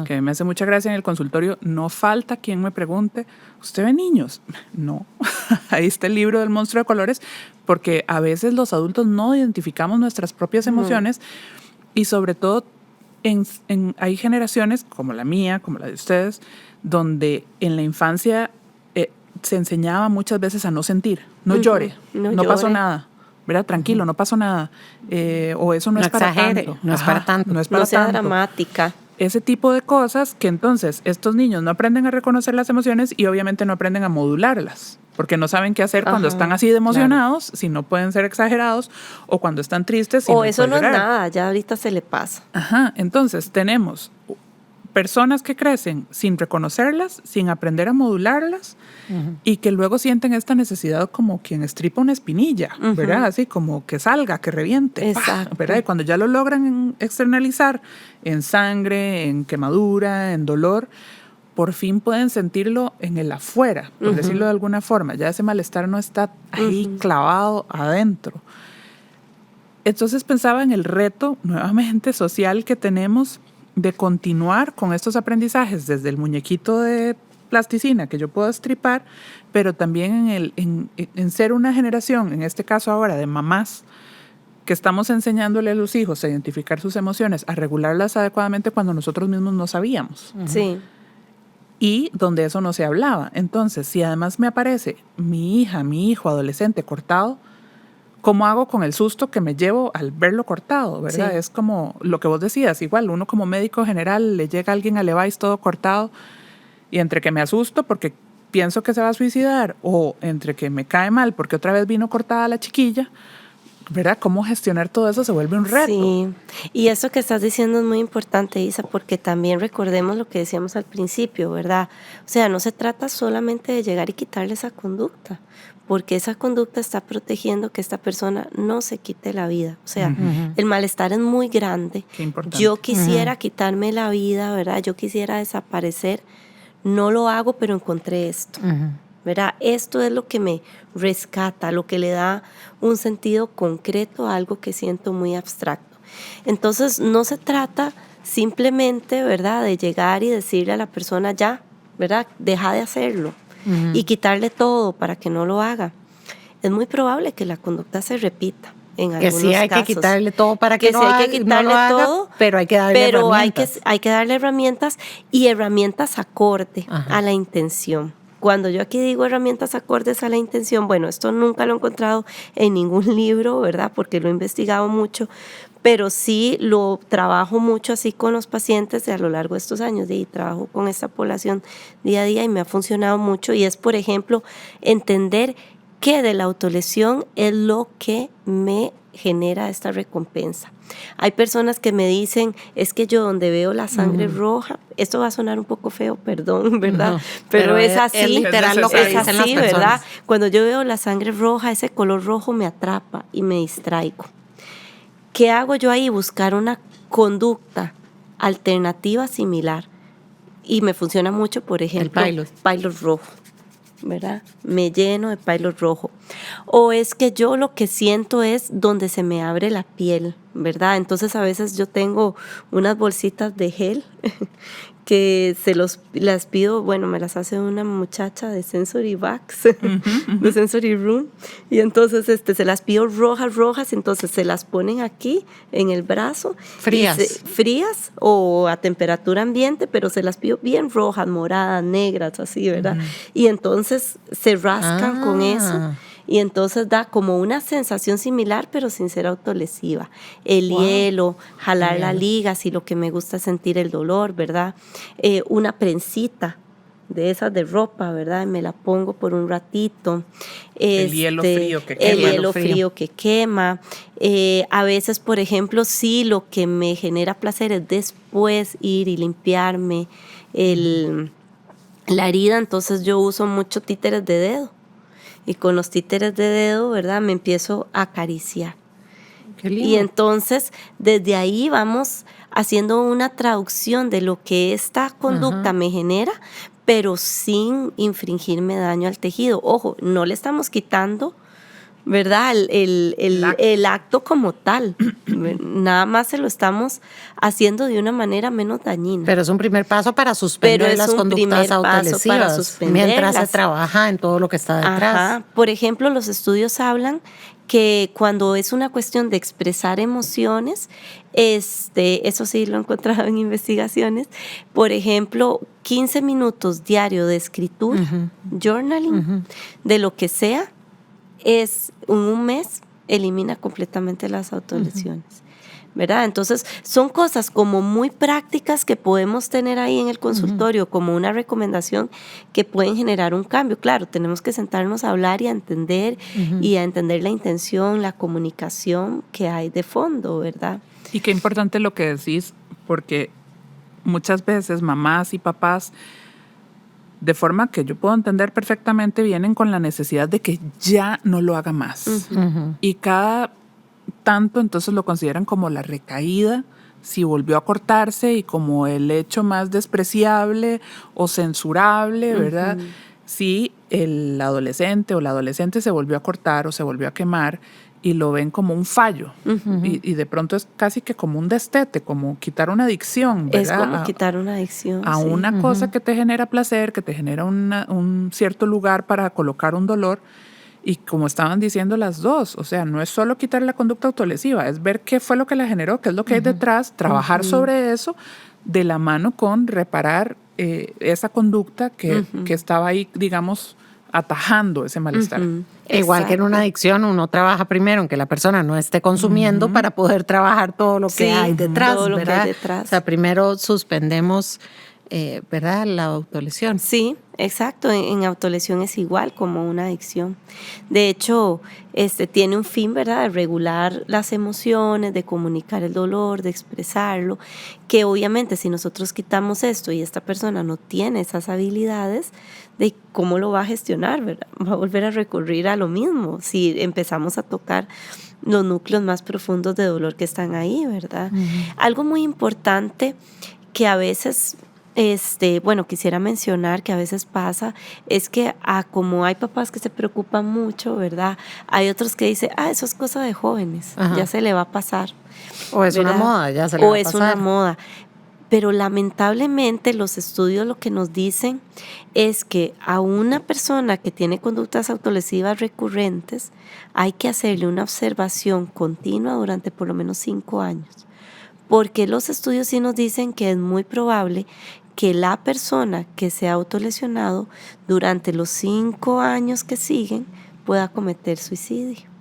que me hace mucha gracia en el consultorio. No falta quien me pregunte, ¿usted ve niños? No, ahí está el libro del monstruo de colores, porque a veces los adultos no identificamos nuestras propias emociones y sobre todo hay generaciones como la mía, como la de ustedes, donde en la infancia se enseñaba muchas veces a no sentir, no llore, no pasó nada. ¿Verdad? Tranquilo, no pasó nada. O eso no es para tanto. No es para tanto. No es para no sea tanto. dramática. Ese tipo de cosas que entonces estos niños no aprenden a reconocer las emociones y obviamente no aprenden a modularlas, porque no saben qué hacer cuando están así de emocionados, si no pueden ser exagerados, o cuando están tristes. Si O no eso no es llorar. nada, ya ahorita se le pasa. Entonces tenemos personas que crecen sin reconocerlas, sin aprender a modularlas y que luego sienten esta necesidad como quien estripa una espinilla, ¿verdad? Así como que salga, que reviente, Exacto. ¿verdad? Y cuando ya lo logran externalizar en sangre, en quemadura, en dolor, por fin pueden sentirlo en el afuera, por decirlo de alguna forma. Ya ese malestar no está ahí clavado adentro. Entonces pensaba en el reto nuevamente social que tenemos de continuar con estos aprendizajes desde el muñequito de plasticina que yo puedo estripar, pero también en ser una generación, en este caso ahora de mamás, que estamos enseñándole a los hijos a identificar sus emociones, a regularlas adecuadamente cuando nosotros mismos no sabíamos. Sí. Y donde eso no se hablaba. Entonces, si además me aparece mi hija, mi hijo adolescente cortado, ¿cómo hago con el susto que me llevo al verlo cortado, verdad? Sí. Es como lo que vos decías, igual uno como médico general le llega a alguien a Levi's todo cortado y entre que me asusto porque pienso que se va a suicidar o entre que me cae mal porque otra vez vino cortada la chiquilla, ¿verdad? ¿Cómo gestionar todo eso? Se vuelve un reto. Sí, y eso que estás diciendo es muy importante, Isa, porque también recordemos lo que decíamos al principio, ¿verdad? O sea, no se trata solamente de llegar y quitarle esa conducta, porque esa conducta está protegiendo que esta persona no se quite la vida. O sea, el malestar es muy grande. Qué importante. Yo quisiera quitarme la vida, ¿verdad? Yo quisiera desaparecer. No lo hago, pero encontré esto. ¿Verdad? Esto es lo que me rescata, lo que le da un sentido concreto a algo que siento muy abstracto. Entonces, no se trata simplemente, ¿verdad?, de llegar y decirle a la persona ya, ¿verdad?, deja de hacerlo y quitarle todo para que no lo haga. Es muy probable que la conducta se repita. En que sí hay casos. que quitarle todo para que, sí hay que quitarle todo, pero hay que darle herramientas. Hay que darle herramientas y herramientas acorde a la intención. Cuando yo aquí digo herramientas acordes a la intención, bueno, esto nunca lo he encontrado en ningún libro, ¿verdad? Porque lo he investigado mucho, pero sí lo trabajo mucho así con los pacientes a lo largo de estos años y trabajo con esta población día a día y me ha funcionado mucho y es, por ejemplo, entender que de la autolesión es lo que me genera esta recompensa. Hay personas que me dicen, es que yo donde veo la sangre roja, esto va a sonar un poco feo, perdón, ¿verdad? Pero es así, es literal lo que dicen las personas. ¿Verdad? Cuando yo veo la sangre roja, ese color rojo me atrapa y me distraigo. ¿Qué hago yo ahí? Buscar una conducta alternativa similar. Y me funciona mucho, por ejemplo, el pilot rojo. ¿Verdad? Me lleno de pilot rojo. O es que yo lo que siento es donde se me abre la piel, ¿verdad? Entonces a veces yo tengo unas bolsitas de gel que las pido, bueno, me las hace una muchacha de Sensory Wax, de Sensory Room, y entonces se las pido rojas, entonces se las ponen aquí en el brazo. Frías o a temperatura ambiente, pero se las pido bien rojas, moradas, negras, así, ¿verdad? Y entonces se rascan con eso y entonces da como una sensación similar pero sin ser autolesiva. El hielo, jalar la liga, si lo que me gusta es sentir el dolor, ¿verdad? Una prensita de esas de ropa, ¿verdad? Y me la pongo por un ratito. El hielo frío que quema. El hielo frío que quema. A veces, por ejemplo, sí, lo que me genera placer es después ir y limpiarme la herida, entonces yo uso mucho títeres de dedo. Y con los títeres de dedo, ¿verdad? Me empiezo a acariciar. Qué lindo. Y entonces, desde ahí vamos haciendo una traducción de lo que esta conducta me genera, pero sin infringirme daño al tejido. Ojo, no le estamos quitando, ¿verdad? El acto como tal. Nada más se lo estamos haciendo de una manera menos dañina. Pero es un primer paso para suspender las conductas autolesivas mientras se trabaja en todo lo que está detrás. Ajá. Por ejemplo, los estudios hablan que cuando es una cuestión de expresar emociones, eso sí lo he encontrado en investigaciones, por ejemplo, 15 minutos diario de escritura, journaling, de lo que sea, es en un mes elimina completamente las autolesiones. ¿Verdad? Entonces, son cosas como muy prácticas que podemos tener ahí en el consultorio como una recomendación que pueden generar un cambio. Claro, tenemos que sentarnos a hablar y a entender la intención, la comunicación que hay de fondo, ¿verdad? Y qué importante lo que decís, porque muchas veces mamás y papás, de forma que yo puedo entender perfectamente, vienen con la necesidad de que ya no lo haga más. Y cada tanto entonces lo consideran como la recaída, si volvió a cortarse, y como el hecho más despreciable o censurable, ¿verdad? Si el adolescente o la adolescente se volvió a cortar o se volvió a quemar, y lo ven como un fallo. Y de pronto es casi que como un destete, como quitar una adicción, ¿verdad? Es como quitar una adicción. A una cosa que te genera placer, que te genera un cierto lugar para colocar un dolor. Y como estaban diciendo las dos, o sea, no es solo quitar la conducta autolesiva, es ver qué fue lo que la generó, qué es lo que hay detrás, trabajar sobre eso de la mano con reparar esa conducta que estaba ahí, digamos, atajando ese malestar. Igual que en una adicción, uno trabaja primero en que la persona no esté consumiendo para poder trabajar todo lo que hay detrás, todo lo ¿verdad? que hay detrás. O sea, primero suspendemos, ¿verdad?, la autolesión. Sí, exacto. En autolesión es igual como una adicción. De hecho, tiene un fin, ¿verdad?, de regular las emociones, de comunicar el dolor, de expresarlo, que obviamente si nosotros quitamos esto y esta persona no tiene esas habilidades, de cómo lo va a gestionar, ¿verdad? Va a volver a recurrir a lo mismo si empezamos a tocar los núcleos más profundos de dolor que están ahí, ¿verdad? Algo muy importante que a veces quisiera mencionar que a veces pasa, es que como hay papás que se preocupan mucho, ¿verdad? Hay otros que dicen, eso es cosa de jóvenes, ya se le va a pasar. O es ¿verdad? una moda, ya se le va a pasar. O es una moda. Pero lamentablemente los estudios lo que nos dicen es que a una persona que tiene conductas autolesivas recurrentes hay que hacerle una observación continua durante por lo menos 5 años. Porque los estudios sí nos dicen que es muy probable que la persona que se ha autolesionado durante los 5 años que siguen pueda cometer suicidio.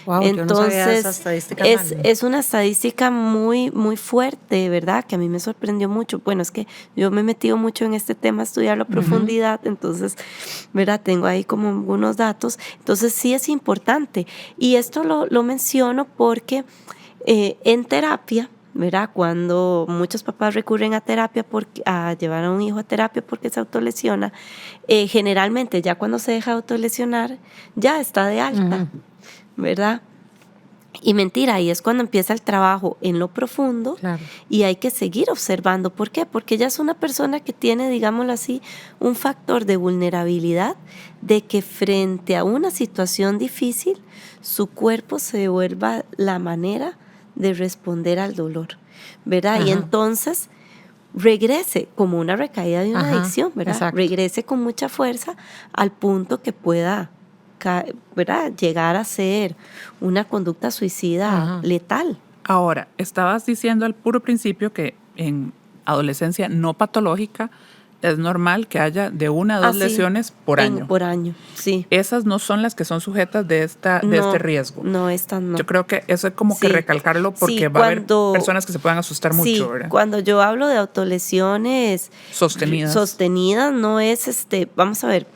Wow, entonces, yo no sabía esa estadística es una estadística muy, muy fuerte, ¿verdad? Que a mí me sorprendió mucho. Bueno, es que yo me he metido mucho en este tema, a estudiarlo a profundidad, entonces, ¿verdad? Tengo ahí como algunos datos. Entonces, sí es importante. Y esto lo menciono porque en terapia, ¿verdad? Cuando muchos papás recurren a terapia, a llevar a un hijo a terapia porque se autolesiona, generalmente ya cuando se deja autolesionar, ya está de alta, ¿verdad? Y mentira, ahí es cuando empieza el trabajo en lo profundo, claro. Y hay que seguir observando. ¿Por qué? Porque ella es una persona que tiene, digámoslo así, un factor de vulnerabilidad de que frente a una situación difícil, su cuerpo se vuelva la manera de responder al dolor, ¿verdad? Ajá. Y entonces regrese como una recaída de una adicción, ¿verdad? Exacto. Regrese con mucha fuerza al punto que pueda, ¿verdad?, llegar a ser una conducta suicida letal. Ahora, estabas diciendo al puro principio que en adolescencia no patológica es normal que haya de 1 a 2 sí, lesiones por año. Por año, sí. Esas no son las que son sujetas de este riesgo. No, estas no. Yo creo que eso es como que recalcarlo porque va a haber personas que se puedan asustar mucho, ¿verdad? Cuando yo hablo de autolesiones sostenidas no es vamos a ver,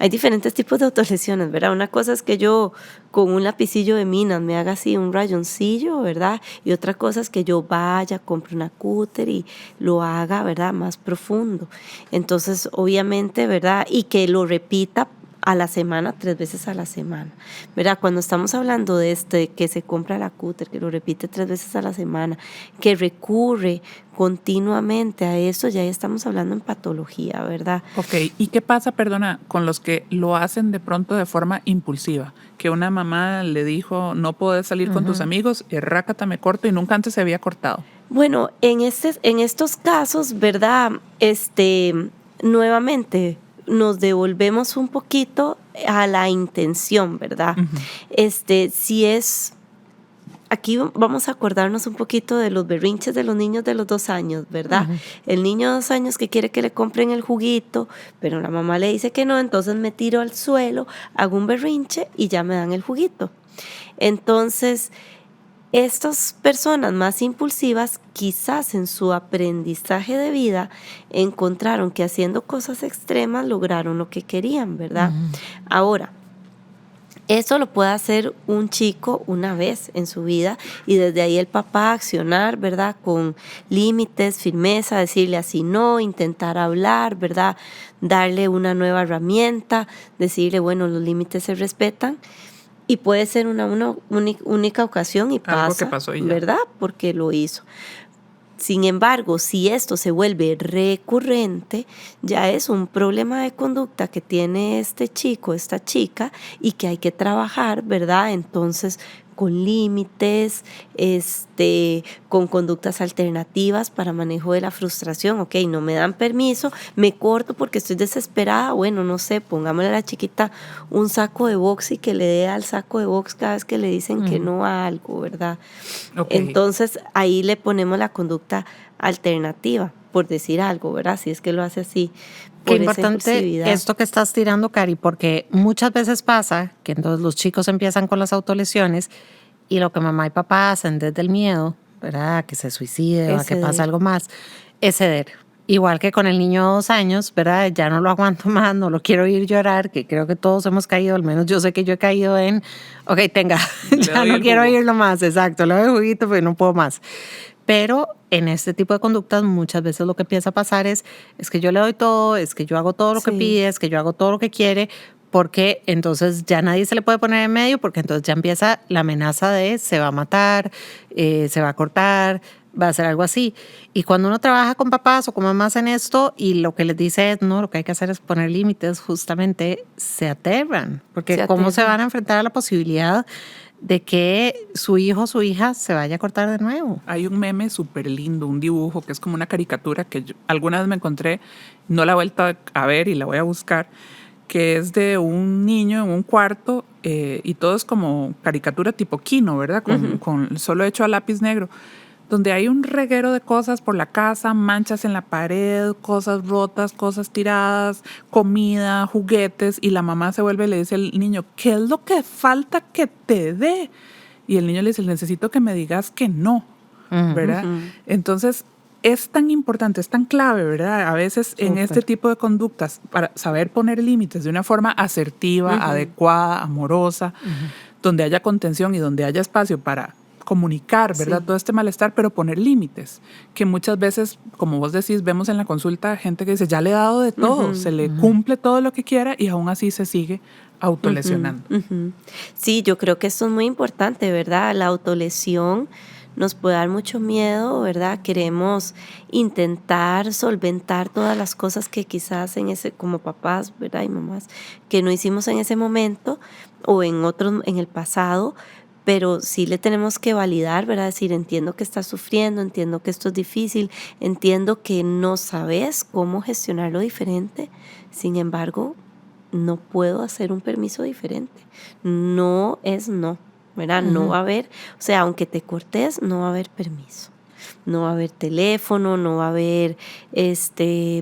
hay diferentes tipos de autolesiones, ¿verdad? Una cosa es que yo con un lapicillo de minas me haga así un rayoncillo, ¿verdad? Y otra cosa es que yo vaya, compre una cúter y lo haga, ¿verdad? Más profundo. Entonces, obviamente, ¿verdad? Y que lo repita a la semana, 3 veces a la semana, ¿verdad? Cuando estamos hablando de que se compra la cúter, que lo repite 3 veces a la semana, que recurre continuamente a eso, ya estamos hablando en patología, ¿verdad? Ok, ¿y qué pasa, perdona, con los que lo hacen de pronto de forma impulsiva? Que una mamá le dijo, no puedes salir con tus amigos, y rácata me corto, y nunca antes se había cortado. Bueno, en estos casos, ¿verdad? Nuevamente, nos devolvemos un poquito a la intención, ¿verdad? Si es... Aquí vamos a acordarnos un poquito de los berrinches de los niños de los 2 años, ¿verdad? El niño de 2 años que quiere que le compren el juguito, pero la mamá le dice que no, entonces me tiro al suelo, hago un berrinche y ya me dan el juguito. Entonces, estas personas más impulsivas quizás en su aprendizaje de vida encontraron que haciendo cosas extremas lograron lo que querían, ¿verdad? Ahora, eso lo puede hacer un chico una vez en su vida y desde ahí el papá accionar, ¿verdad? Con límites, firmeza, decirle así no, intentar hablar, ¿verdad? Darle una nueva herramienta, decirle, bueno, los límites se respetan. Y puede ser una única ocasión y pasa, algo que pasó y ya. ¿verdad? Porque lo hizo. Sin embargo, si esto se vuelve recurrente, ya es un problema de conducta que tiene este chico, esta chica, y que hay que trabajar, ¿verdad? Entonces, con límites, con conductas alternativas para manejo de la frustración. Ok, no me dan permiso, me corto porque estoy desesperada. Bueno, no sé, pongámosle a la chiquita un saco de box y que le dé al saco de box cada vez que le dicen que no a algo, ¿verdad? Okay. Entonces, ahí le ponemos la conducta alternativa, por decir algo, ¿verdad? Si es que lo hace así. Qué importante esto que estás tirando, Cari, porque muchas veces pasa que entonces los chicos empiezan con las autolesiones y lo que mamá y papá hacen desde el miedo, ¿verdad? Que se suicide o a que pase algo más, es ceder. Igual que con el niño de 2 años, ¿verdad? Ya no lo aguanto más, no lo quiero oír llorar, que creo que todos hemos caído, al menos yo sé que yo he caído en, ok, tenga, ya no quiero oírlo más, exacto, le doy juguito, pero no puedo más. Pero en este tipo de conductas muchas veces lo que empieza a pasar es que yo le doy todo, es que yo hago todo lo que pide, es que yo hago todo lo que quiere, porque entonces ya nadie se le puede poner en medio, porque entonces ya empieza la amenaza de se va a matar, se va a cortar, va a hacer algo así. Y cuando uno trabaja con papás o con mamás en esto y lo que les dice es, no, lo que hay que hacer es poner límites, justamente se aterran, porque ¿cómo se van a enfrentar a la posibilidad de que su hijo o su hija se vaya a cortar de nuevo? Hay un meme súper lindo, un dibujo que es como una caricatura que yo alguna vez me encontré, no la he vuelto a ver y la voy a buscar, que es de un niño en un cuarto y todo es como caricatura tipo Kino, ¿verdad? Con solo hecho a lápiz negro, donde hay un reguero de cosas por la casa, manchas en la pared, cosas rotas, cosas tiradas, comida, juguetes, y la mamá se vuelve y le dice al niño, ¿qué es lo que falta que te dé? Y el niño le dice, necesito que me digas que no, ¿verdad? Entonces, es tan importante, es tan clave, ¿verdad? A veces en este tipo de conductas, para saber poner límites de una forma asertiva, adecuada, amorosa, donde haya contención y donde haya espacio para comunicar, ¿verdad? Todo este malestar, pero poner límites, que muchas veces, como vos decís, vemos en la consulta gente que dice, ya le he dado de todo, se le cumple todo lo que quiera y aún así se sigue autolesionando. Sí, yo creo que esto es muy importante, ¿verdad? La autolesión nos puede dar mucho miedo, ¿verdad? Queremos intentar solventar todas las cosas que quizás como papás, ¿verdad? Y mamás, que no hicimos en ese momento o en el pasado, pero sí le tenemos que validar, ¿verdad? Decir, entiendo que estás sufriendo, entiendo que esto es difícil, entiendo que no sabes cómo gestionarlo diferente, sin embargo, no puedo hacer un permiso diferente. No es no, ¿verdad? No va a haber, o sea, aunque te cortes, no va a haber permiso. No va a haber teléfono, no va a haber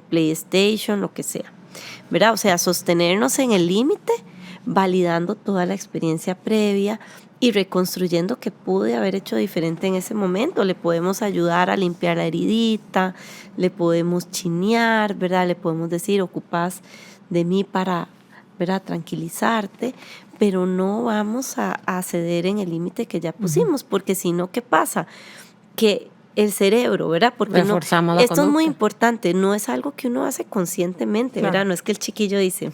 PlayStation, lo que sea, ¿verdad? O sea, sostenernos en el límite, validando toda la experiencia previa y reconstruyendo qué pude haber hecho diferente en ese momento. Le podemos ayudar a limpiar la heridita, le podemos chinear, ¿verdad? Le podemos decir, ocupas de mí para, ¿verdad?, tranquilizarte, pero no vamos a ceder en el límite que ya pusimos, porque si no, ¿qué pasa? Que el cerebro, ¿verdad? Porque reforzamos la esto es muy conducta. importante, no es algo que uno hace conscientemente, ¿verdad? No es que el chiquillo dice,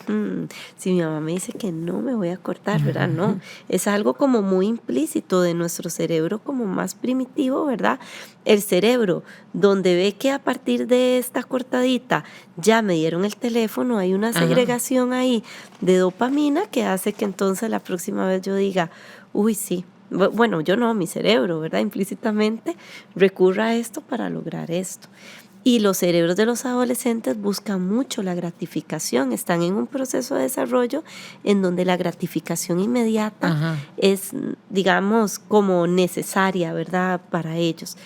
si mi mamá me dice que no, me voy a cortar, ¿verdad? No, es algo como muy implícito de nuestro cerebro, como más primitivo, ¿verdad? El cerebro, donde ve que a partir de esta cortadita ya me dieron el teléfono, hay una segregación ahí de dopamina que hace que entonces la próxima vez yo diga, uy, sí. Bueno, yo no, mi cerebro, ¿verdad? Implícitamente recurra a esto para lograr esto. Y los cerebros de los adolescentes buscan mucho la gratificación, están en un proceso de desarrollo en donde la gratificación inmediata es, digamos, como necesaria, ¿verdad?, para ellos.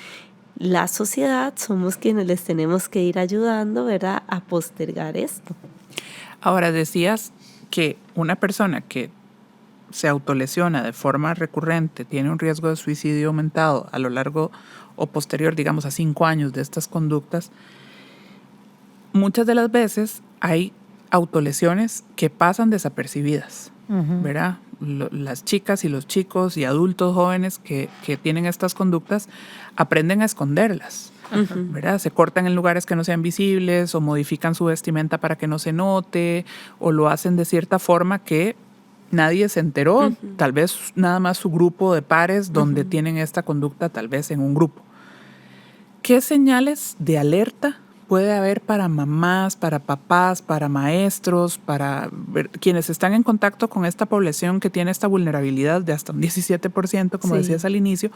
La sociedad somos quienes les tenemos que ir ayudando, ¿verdad?, a postergar esto. Ahora, decías que una persona que se autolesiona de forma recurrente, tiene un riesgo de suicidio aumentado a lo largo o posterior, digamos, a 5 años de estas conductas. Muchas de las veces hay autolesiones que pasan desapercibidas, ¿verdad? Las chicas y los chicos y adultos jóvenes que tienen estas conductas aprenden a esconderlas, ¿verdad? Se cortan en lugares que no sean visibles o modifican su vestimenta para que no se note o lo hacen de cierta forma que nadie se enteró, tal vez nada más su grupo de pares donde tienen esta conducta, tal vez en un grupo. ¿Qué señales de alerta puede haber para mamás, para papás, para maestros, para quienes están en contacto con esta población que tiene esta vulnerabilidad de hasta un 17%, como decías al inicio,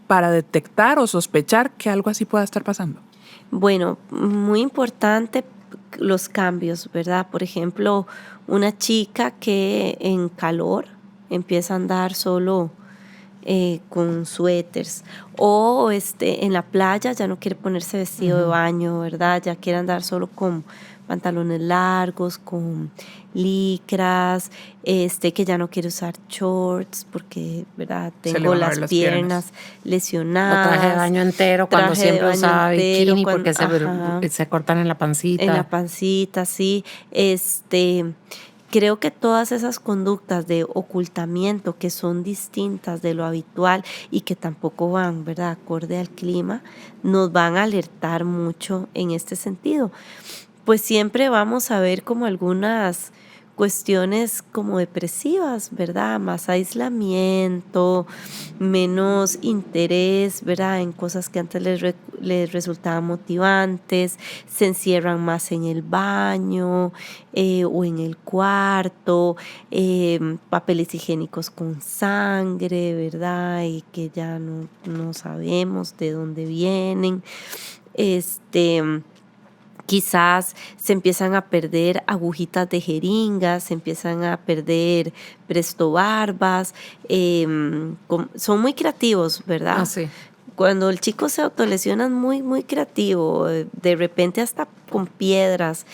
para detectar o sospechar que algo así pueda estar pasando? Bueno, muy importante los cambios, ¿verdad? Por ejemplo, una chica que en calor empieza a andar solo con suéteres, o en la playa ya no quiere ponerse vestido de baño, ¿verdad? Ya quiere andar solo con pantalones largos, con licras, que ya no quiere usar shorts porque, ¿verdad?, tengo las piernas lesionadas. O traje de baño entero cuando siempre usaba bikini porque se cortan en la pancita. En la pancita, sí. Creo que todas esas conductas de ocultamiento que son distintas de lo habitual y que tampoco van, ¿verdad?, acorde al clima, nos van a alertar mucho en este sentido. Pues siempre vamos a ver como algunas cuestiones como depresivas, ¿verdad? Más aislamiento, menos interés, ¿verdad?, en cosas que antes les resultaban motivantes, se encierran más en el baño o en el cuarto, papeles higiénicos con sangre, ¿verdad?, y que ya no sabemos de dónde vienen. Quizás se empiezan a perder agujitas de jeringas, se empiezan a perder prestobarbas, son muy creativos, ¿verdad? Ah, sí. Cuando el chico se autolesiona es muy, muy creativo, de repente hasta con piedras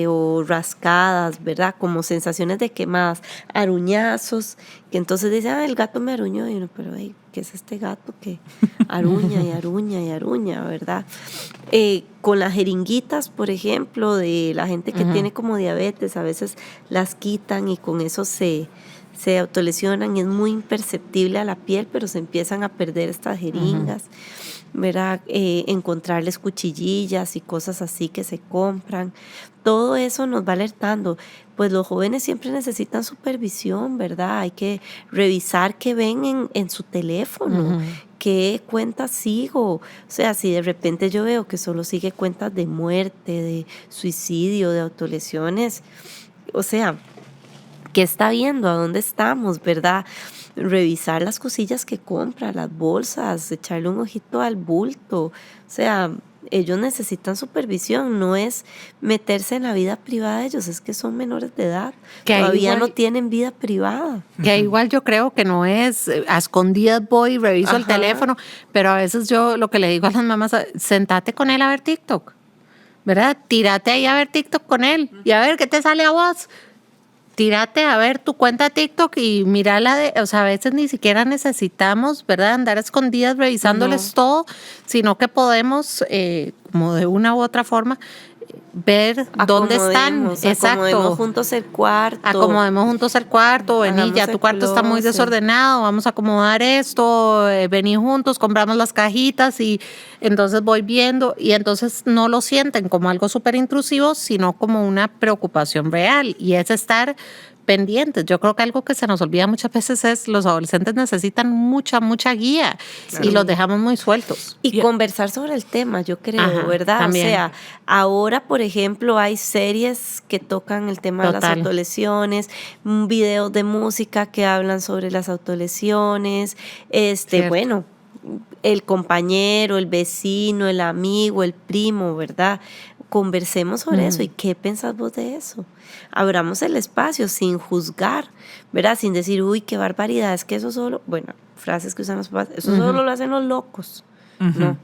o rascadas, ¿verdad? Como sensaciones de quemadas, aruñazos, que entonces dicen, el gato me aruñó, y uno, pero ¿qué es este gato que aruña y aruña y aruña, ¿verdad? Con las jeringuitas, por ejemplo, de la gente que tiene como diabetes, a veces las quitan y con eso se autolesionan y es muy imperceptible a la piel, pero se empiezan a perder estas jeringas, ¿verdad? Encontrarles cuchillillas y cosas así que se compran. Todo eso nos va alertando. Pues los jóvenes siempre necesitan supervisión, ¿verdad? Hay que revisar qué ven en su teléfono, qué cuentas sigo. O sea, si de repente yo veo que solo sigue cuentas de muerte, de suicidio, de autolesiones, o sea, ¿qué está viendo? ¿A dónde estamos? ¿Verdad? Revisar las cosillas que compra, las bolsas, echarle un ojito al bulto. O sea, ellos necesitan supervisión, no es meterse en la vida privada de ellos, es que son menores de edad, Que todavía igual, no tienen vida privada. que igual yo creo que no es a escondidas voy y reviso el Ajá. teléfono, pero a veces yo lo que le digo a las mamás, sentate con él a ver TikTok, ¿verdad? Tírate ahí a ver TikTok con él y a ver qué te sale a vos. Tírate a ver tu cuenta de TikTok y mírala o sea, a veces ni siquiera necesitamos, ¿verdad? Andar a escondidas revisándoles todo, sino que podemos, como de una u otra forma, ver dónde están. Acomodemos juntos el cuarto. Acomodemos juntos el cuarto, vení, Hagamos ya el tu cuarto está muy closet. desordenado, vamos a acomodar esto, vení juntos, compramos las cajitas y entonces voy viendo y entonces no lo sienten como algo súper intrusivo, sino como una preocupación real y es estar pendientes. Yo creo que algo que se nos olvida muchas veces es los adolescentes necesitan mucha guía y los dejamos muy sueltos. Y conversar sobre el tema, yo creo, Ajá, ¿verdad? también. O sea, ahora, por ejemplo, hay series que tocan el tema de las Total. autolesiones, videos de música que hablan sobre las autolesiones, Cierto. bueno, el compañero, el vecino, el amigo, el primo, ¿verdad? Conversemos sobre eso. ¿Y qué pensás vos de eso? Abramos el espacio sin juzgar, ¿verdad? Sin decir, uy, qué barbaridad, es que eso solo, bueno, frases que usan los papás, eso solo lo hacen los locos. No.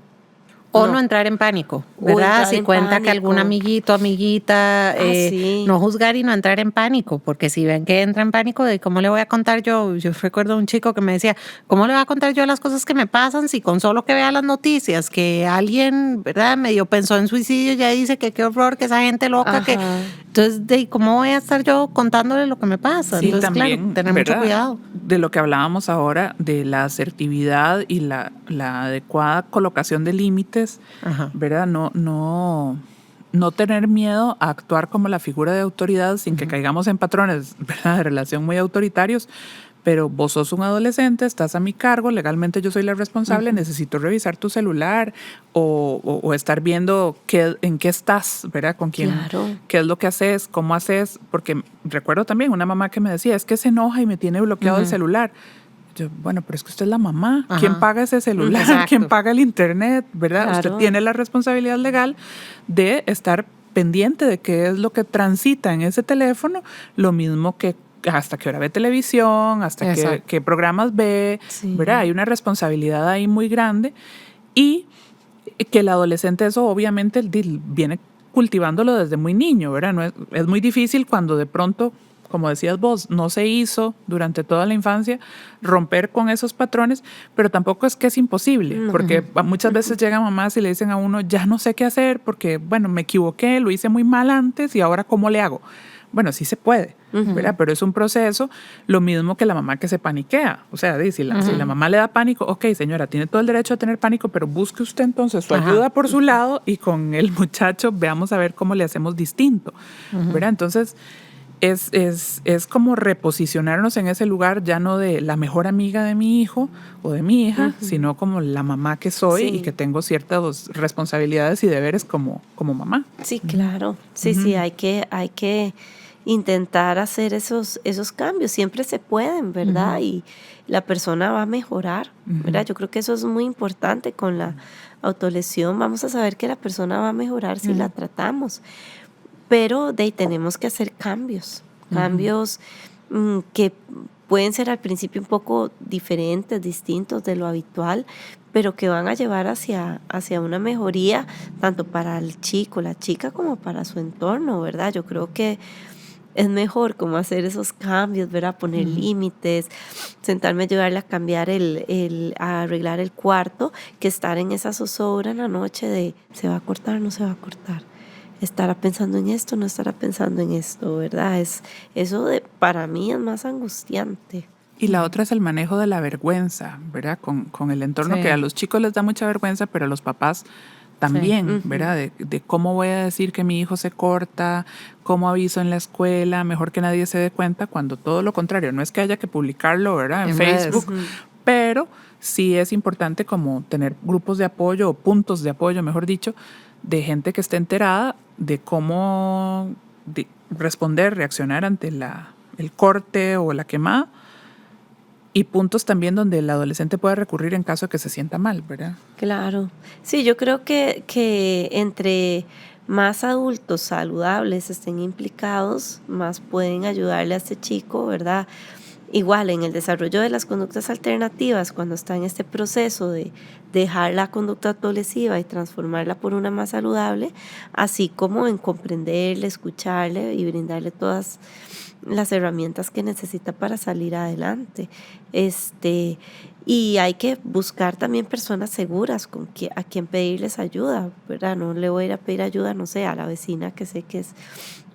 O no entrar en pánico, ¿verdad? entrar Si en cuenta que algún pánico. amiguito, amiguita, Sí. no juzgar y no entrar en pánico, porque si ven que entra en pánico, ¿de cómo le voy a contar yo? Yo recuerdo un chico que me decía, ¿cómo le voy a contar yo las cosas que me pasan si con solo que vea las noticias, que alguien, ¿verdad? Medio pensó en suicidio, ya dice que qué horror, que esa gente loca, que... Ajá. Entonces, ¿cómo voy a estar yo contándole lo que me pasa? Sí, Entonces, también, claro, tener ¿verdad? mucho cuidado. De lo que hablábamos ahora, de la asertividad y la adecuada colocación de límites, Ajá. ¿verdad? No tener miedo a actuar como la figura de autoridad sin que caigamos en patrones, ¿verdad?, de relación muy autoritarios. Pero vos sos un adolescente, estás a mi cargo, legalmente yo soy la responsable, necesito revisar tu celular o estar viendo en qué estás, ¿verdad? Con quién, Claro. qué es lo que haces, cómo haces. Porque recuerdo también una mamá que me decía, es que se enoja y me tiene bloqueado el celular. Yo, bueno, pero es que usted es la mamá. Ajá. ¿Quién paga ese celular? Exacto. ¿Quién paga el internet? ¿Verdad? Claro. Usted tiene la responsabilidad legal de estar pendiente de qué es lo que transita en ese teléfono, lo mismo que hasta qué hora ve televisión, hasta qué programas ve, Sí. ¿verdad? Hay una responsabilidad ahí muy grande y que el adolescente eso obviamente viene cultivándolo desde muy niño, ¿verdad? No es muy difícil cuando de pronto, como decías vos, no se hizo durante toda la infancia romper con esos patrones, pero tampoco es que es imposible, porque muchas veces llegan mamás y le dicen a uno, ya no sé qué hacer porque, bueno, me equivoqué, lo hice muy mal antes y ahora ¿cómo le hago? Bueno, sí se puede, ¿verdad? Pero es un proceso, lo mismo que la mamá que se paniquea. O sea, si la mamá le da pánico, ok, señora, tiene todo el derecho a tener pánico, pero busque usted entonces su ayuda por su lado y con el muchacho veamos a ver cómo le hacemos distinto, ¿verdad? Entonces, es como reposicionarnos en ese lugar ya no de la mejor amiga de mi hijo o de mi hija, sino como la mamá que soy y que tengo ciertas responsabilidades y deberes como mamá. Sí, claro. Sí, hay que intentar hacer esos cambios. Siempre se pueden, ¿verdad? Y la persona va a mejorar, ¿verdad? Yo creo que eso es muy importante con la autolesión. Vamos a saber que la persona va a mejorar si la tratamos. Pero tenemos que hacer cambios que pueden ser al principio un poco diferentes, distintos de lo habitual, pero que van a llevar hacia una mejoría tanto para el chico, la chica, como para su entorno, ¿verdad? Yo creo que es mejor como hacer esos cambios, ¿verdad? Poner límites, sentarme a ayudarle a cambiar a arreglar el cuarto, que estar en esa zozobra en la noche de ¿se va a cortar o no se va a cortar? ¿Estará pensando en esto o no estará pensando en esto, verdad? Para mí es más angustiante. Y la otra es el manejo de la vergüenza, ¿verdad? Con el entorno, que a los chicos les da mucha vergüenza, pero a los papás también, ¿verdad? De cómo voy a decir que mi hijo se corta, cómo aviso en la escuela, mejor que nadie se dé cuenta, cuando todo lo contrario, no es que haya que publicarlo, ¿verdad? En Facebook, pero sí es importante como tener grupos de apoyo o puntos de apoyo, mejor dicho, de gente que esté enterada de cómo responder, reaccionar ante el corte o la quemada, y puntos también donde el adolescente puede recurrir en caso de que se sienta mal, ¿verdad? Claro. Sí, yo creo que entre más adultos saludables estén implicados, más pueden ayudarle a este chico, ¿verdad? Igual en el desarrollo de las conductas alternativas, cuando está en este proceso de dejar la conducta autolesiva y transformarla por una más saludable, así como en comprenderle, escucharle y brindarle todas las herramientas que necesita para salir adelante. Y hay que buscar también personas seguras a quien pedirles ayuda, ¿verdad? No le voy a ir a pedir ayuda, no sé, a la vecina que sé que es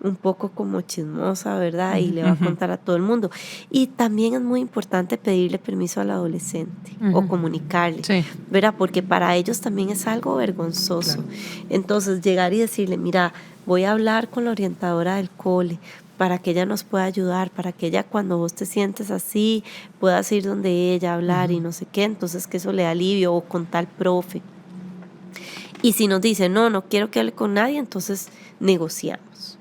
un poco como chismosa, ¿verdad? Y le va a contar a todo el mundo. Y también es muy importante pedirle permiso al adolescente o comunicarle, Sí. ¿verdad? Porque para ellos también es algo vergonzoso. Claro. Entonces, llegar y decirle, mira, voy a hablar con la orientadora del cole para que ella nos pueda ayudar, para que ella cuando vos te sientes así, puedas ir donde ella, hablar y no sé qué, entonces que eso le da alivio, o con tal profe. Y si nos dice, no quiero que hable con nadie, entonces negociamos.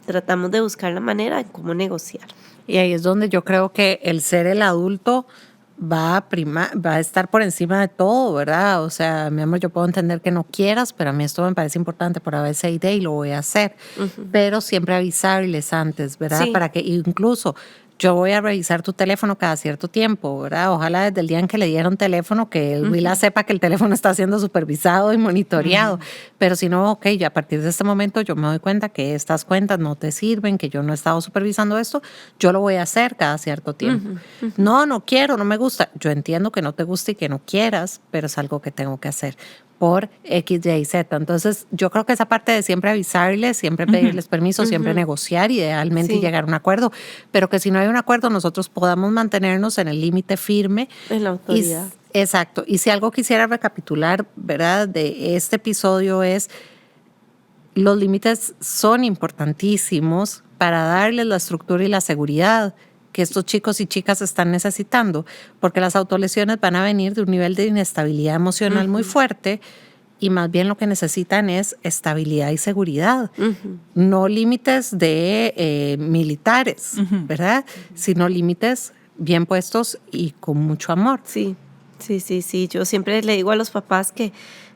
Tratamos de buscar la manera de cómo negociar. Y ahí es donde yo creo que el ser el adulto va a estar por encima de todo, ¿verdad? O sea, mi amor, yo puedo entender que no quieras, pero a mí esto me parece importante por ABCD y lo voy a hacer. Pero siempre avisarles antes, ¿verdad? Sí. Para que incluso yo voy a revisar tu teléfono cada cierto tiempo, ¿verdad? Ojalá desde el día en que le dieron teléfono que el Willa sepa que el teléfono está siendo supervisado y monitoreado. Pero si no, ok, ya a partir de este momento yo me doy cuenta que estas cuentas no te sirven, que yo no he estado supervisando esto, yo lo voy a hacer cada cierto tiempo. No quiero, no me gusta. Yo entiendo que no te guste y que no quieras, pero es algo que tengo que hacer por X, Y, Z. Entonces, yo creo que esa parte de siempre avisarles, siempre pedirles permiso, siempre negociar, idealmente y llegar a un acuerdo, pero que si no hay un acuerdo, nosotros podamos mantenernos en el límite firme. En la autoridad. Exacto. Y si algo quisiera recapitular, ¿verdad?, de este episodio es, los límites son importantísimos para darles la estructura y la seguridad que estos chicos y chicas están necesitando, porque las autolesiones van a venir de un nivel de inestabilidad emocional muy fuerte y más bien lo que necesitan es estabilidad y seguridad, no límites de militares, ¿verdad? Sino límites bien puestos y con mucho amor. Sí. Yo siempre le digo a los papás que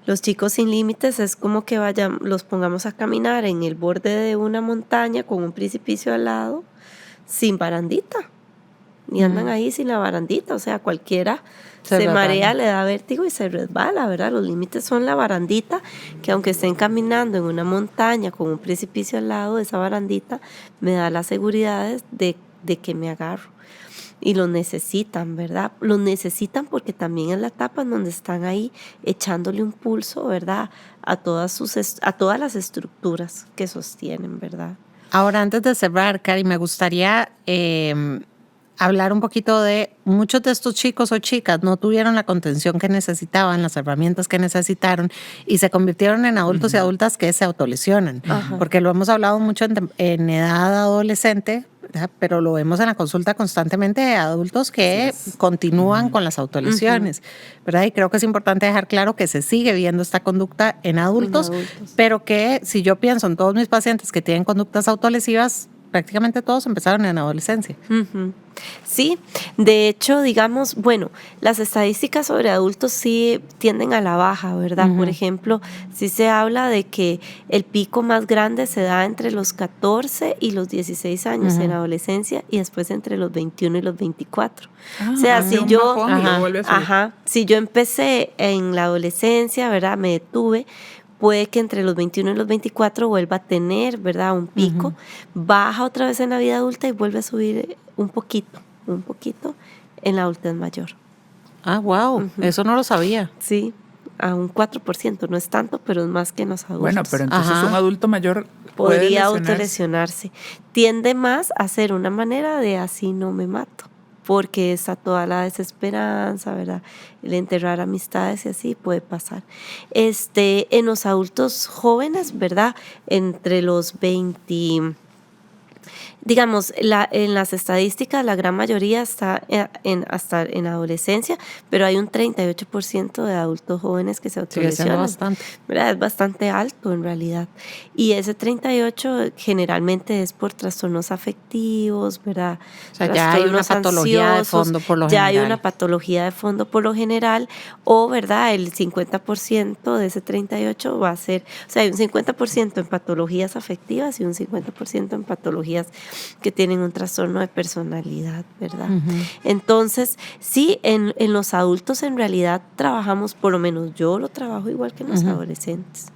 los chicos sin límites es como que los pongamos a caminar en el borde de una montaña con un precipicio al lado, sin barandita. Y andan ahí sin la barandita, o sea, cualquiera se marea, le da vértigo y se resbala, ¿verdad? Los límites son la barandita, que aunque estén caminando en una montaña con un precipicio al lado, esa barandita me da la seguridad de que me agarro. Y lo necesitan, ¿verdad? Lo necesitan porque también es la etapa en donde están ahí echándole un pulso, ¿verdad? A todas las estructuras que sostienen, ¿verdad? Ahora, antes de cerrar, Cari, me gustaría hablar un poquito de muchos de estos chicos o chicas no tuvieron la contención que necesitaban, las herramientas que necesitaron y se convirtieron en adultos y adultas que se autolesionan. Porque lo hemos hablado mucho en edad adolescente, ¿verdad? Pero lo vemos en la consulta constantemente de adultos que continúan con las autolesiones, ¿verdad? Y creo que es importante dejar claro que se sigue viendo esta conducta en adultos, pero que si yo pienso en todos mis pacientes que tienen conductas autolesivas, prácticamente todos empezaron en adolescencia. Sí, de hecho, digamos, bueno, las estadísticas sobre adultos sí tienden a la baja, ¿verdad? Por ejemplo, sí se habla de que el pico más grande se da entre los 14 y los 16 años en adolescencia y después entre los 21 y los 24. O sea, si yo empecé en la adolescencia, ¿verdad? Me detuve, puede que entre los 21 y los 24 vuelva a tener, ¿verdad?, un pico, baja otra vez en la vida adulta y vuelve a subir un poquito en la adultez mayor. Ah, wow, eso no lo sabía. Sí, a un 4%, no es tanto, pero es más que en los adultos. Bueno, pero entonces un adulto mayor podría autolesionarse. Tiende más a ser una manera de así no me mato, porque está toda la desesperanza, ¿verdad? El enterrar amistades y así puede pasar. En los adultos jóvenes, ¿verdad? Entre los 20 digamos, en las estadísticas la gran mayoría está hasta en adolescencia, pero hay un 38% de adultos jóvenes que se autolesionan. Bastante. ¿Verdad? Es bastante alto en realidad. Y ese 38 generalmente es por trastornos afectivos, ¿verdad? O sea, ya hay una patología de fondo por lo general. Ya hay una patología de fondo por lo general, o, ¿verdad? El 50% de ese 38 va a ser, o sea, hay un 50% en patologías afectivas y un 50% en patologías que tienen un trastorno de personalidad, ¿verdad? Entonces, sí, en los adultos en realidad trabajamos, por lo menos yo lo trabajo igual que en los adolescentes.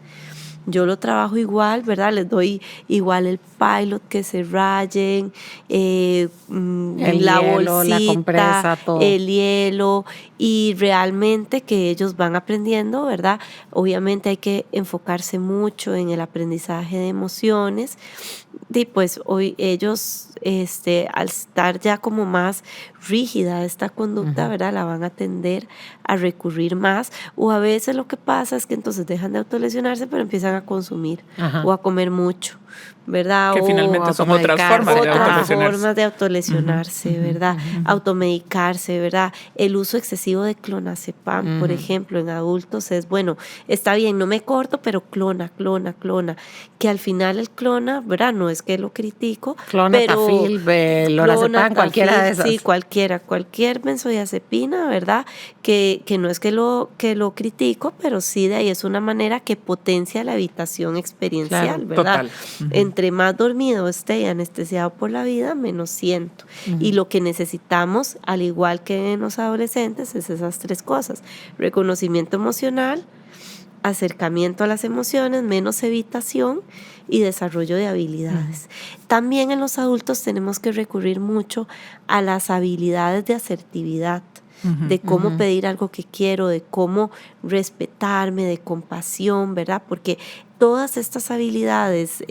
Yo lo trabajo igual, ¿verdad? Les doy igual el pilot, que se rayen, la hielo, bolsita, la compresa, todo. el hielo, y realmente que ellos van aprendiendo, ¿verdad? Obviamente hay que enfocarse mucho en el aprendizaje de emociones, y pues hoy ellos, al estar ya como más rígida esta conducta, ¿verdad? La van a tender a recurrir más, o a veces lo que pasa es que entonces dejan de autolesionarse, pero empiezan a consumir o a comer mucho, ¿verdad? Que finalmente son otras formas de autolesionarse, ¿verdad? Automedicarse, ¿verdad? El uso excesivo de clonazepam, por ejemplo, en adultos es, bueno, está bien, no me corto, pero clona, que al final el clona, ¿verdad? No es que lo critico, Clonazepam, lorazepam, cualquiera de esas. Sí, cualquier benzodiazepina, ¿verdad? Que no es que lo critico, pero sí de ahí es una manera que potencia la evitación experiencial, claro, ¿verdad? Total. Entre más dormido esté y anestesiado por la vida, menos siento. Y lo que necesitamos, al igual que en los adolescentes, es esas tres cosas: reconocimiento emocional, acercamiento a las emociones, menos evitación y desarrollo de habilidades. También en los adultos tenemos que recurrir mucho a las habilidades de asertividad, de cómo pedir algo que quiero, de cómo respetarme, de compasión, ¿verdad? Porque todas estas habilidades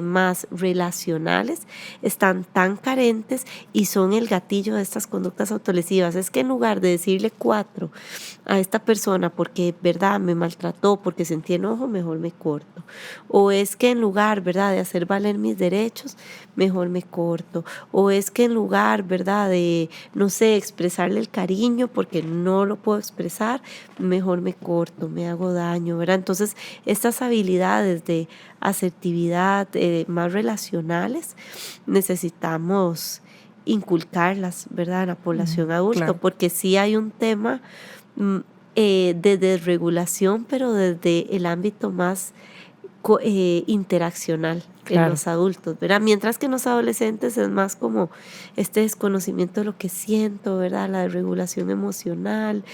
más relacionales están tan carentes y son el gatillo de estas conductas autolesivas. Es que en lugar de decirle 4 a esta persona porque, ¿verdad?, me maltrató, porque sentí enojo, mejor me corto. O es que en lugar, ¿verdad?, de hacer valer mis derechos, mejor me corto. O es que en lugar, ¿verdad?, de, no sé, expresarle el cariño porque no lo puedo expresar, mejor me corto, me hago daño, ¿verdad? Entonces, estas habilidades de asertividad más relacionales necesitamos inculcarlas, ¿verdad?, en la población adulta, claro. porque sí hay un tema de desregulación, pero desde el ámbito más interaccional en los adultos, ¿verdad? Mientras que en los adolescentes es más como este desconocimiento de lo que siento, ¿verdad? La desregulación emocional,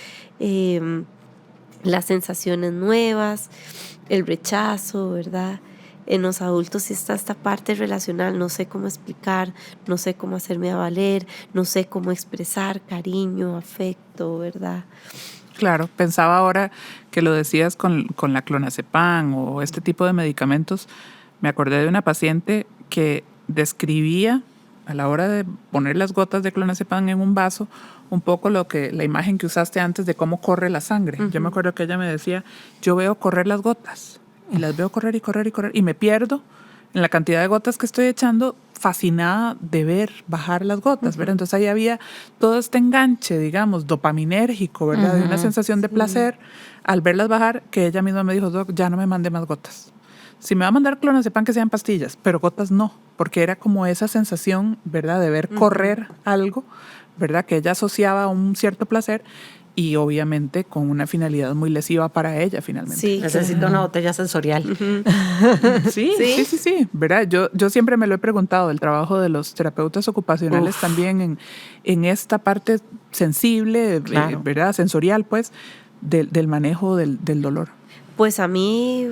las sensaciones nuevas, el rechazo, ¿verdad? En los adultos sí está esta parte relacional, no sé cómo explicar, no sé cómo hacerme a valer, no sé cómo expresar cariño, afecto, ¿verdad? Claro, pensaba ahora que lo decías con la clonazepam o este tipo de medicamentos. Me acordé de una paciente que describía a la hora de poner las gotas de clonazepam en un vaso un poco la imagen que usaste antes de cómo corre la sangre. Yo me acuerdo que ella me decía, yo veo correr las gotas y las veo correr y me pierdo en la cantidad de gotas que estoy echando, fascinada de ver bajar las gotas, ¿verdad? Entonces ahí había todo este enganche, digamos, dopaminérgico, ¿verdad? De una sensación de placer al verlas bajar, que ella misma me dijo, Doc, ya no me mande más gotas. Si me va a mandar clonazepam, que sean pastillas, pero gotas no, porque era como esa sensación, ¿verdad?, de ver correr algo, ¿verdad?, que ella asociaba a un cierto placer y obviamente con una finalidad muy lesiva para ella finalmente. Sí, necesita una botella sensorial. Sí, ¿verdad? Yo siempre me lo he preguntado, el trabajo de los terapeutas ocupacionales también en esta parte sensible, ¿verdad?, sensorial, pues, del manejo del dolor. Pues a mí,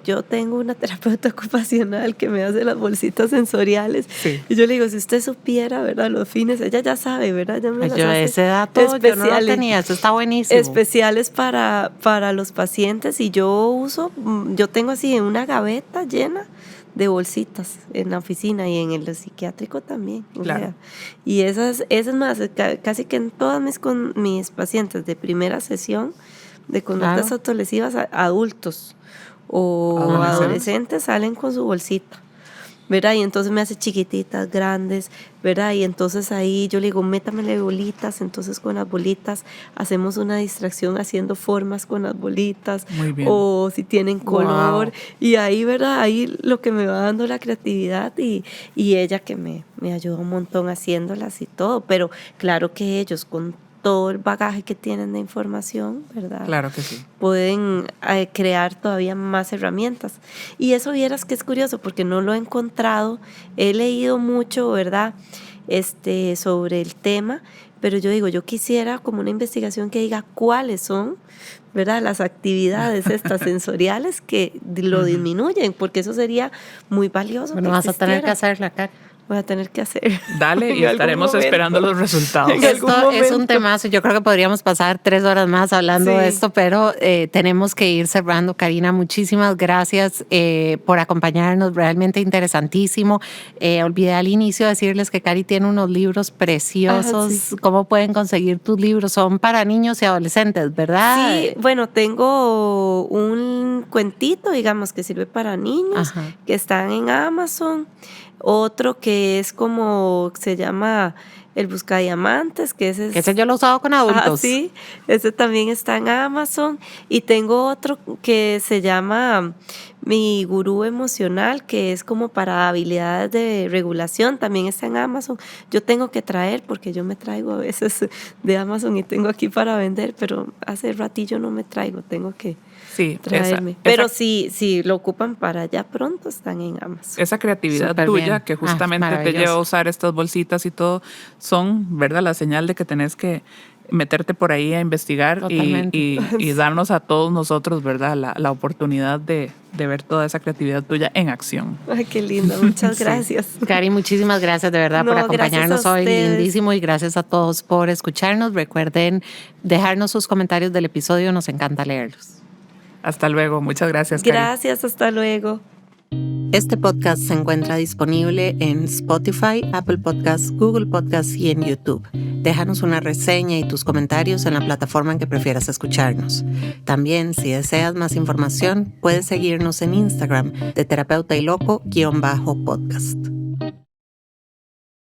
yo tengo una terapeuta ocupacional que me hace las bolsitas sensoriales. Sí. Y yo le digo, si usted supiera, ¿verdad?, los fines, ella ya sabe, ¿verdad? Ya me las hace ese dato yo no lo tenía, eso está buenísimo. Especiales para los pacientes, y yo tengo así en una gaveta llena de bolsitas en la oficina y en el psiquiátrico también. Claro. O sea, y esas más, casi que en todas mis pacientes de primera sesión de conductas autolesivas, adultos o adolescentes salen con su bolsita, ¿verdad? Y entonces me hace chiquititas, grandes, ¿verdad? Y entonces ahí yo le digo, métamele bolitas, entonces con las bolitas hacemos una distracción haciendo formas con las bolitas. Muy bien. O si tienen color. Wow. Y ahí, ¿verdad? Ahí lo que me va dando la creatividad y ella que me ayuda un montón haciéndolas y todo. Pero claro que ellos con todo el bagaje que tienen de información, ¿verdad? Claro que sí. Pueden crear todavía más herramientas. Y eso vieras que es curioso porque no lo he encontrado. He leído mucho, ¿verdad? Sobre el tema, pero yo digo, yo quisiera como una investigación que diga cuáles son, ¿verdad? Las actividades estas sensoriales que lo disminuyen, porque eso sería muy valioso. Bueno, vas a tener que hacerla acá. Voy a tener que hacer. Dale y estaremos esperando los resultados. Esto es un temazo. Yo creo que podríamos pasar 3 horas más hablando de esto, pero tenemos que ir cerrando. Karina, muchísimas gracias por acompañarnos. Realmente interesantísimo. Olvidé al inicio decirles que Cari tiene unos libros preciosos. Sí. ¿Cómo pueden conseguir tus libros? Son para niños y adolescentes, ¿verdad? Sí, bueno, tengo un cuentito, digamos, que sirve para niños, Ajá. que están en Amazon. Otro que es como, se llama El Buscadiamantes, que Ese yo lo he usado con adultos. Sí, ese también está en Amazon. Y tengo otro que se llama Mi Gurú Emocional, que es como para habilidades de regulación, también está en Amazon. Yo tengo que traer, porque yo me traigo a veces de Amazon y tengo aquí para vender, pero hace ratillo no me traigo, tengo que traerme. Pero si lo ocupan para ya pronto, están en Amazon. Esa creatividad Súper tuya bien. que justamente te lleva a usar estas bolsitas y todo, son, ¿verdad? La señal de que tenés que meterte por ahí a investigar y darnos a todos nosotros, ¿verdad? La oportunidad de ver toda esa creatividad tuya en acción. Ay, qué lindo. Muchas gracias. Cari, muchísimas gracias de verdad por acompañarnos hoy. Lindísimo, y gracias a todos por escucharnos. Recuerden dejarnos sus comentarios del episodio, nos encanta leerlos. Hasta luego, muchas gracias, Cari. Gracias, hasta luego. Este podcast se encuentra disponible en Spotify, Apple Podcasts, Google Podcasts y en YouTube. Déjanos una reseña y tus comentarios en la plataforma en que prefieras escucharnos. También, si deseas más información, puedes seguirnos en Instagram de Terapeuta y Loco _podcast.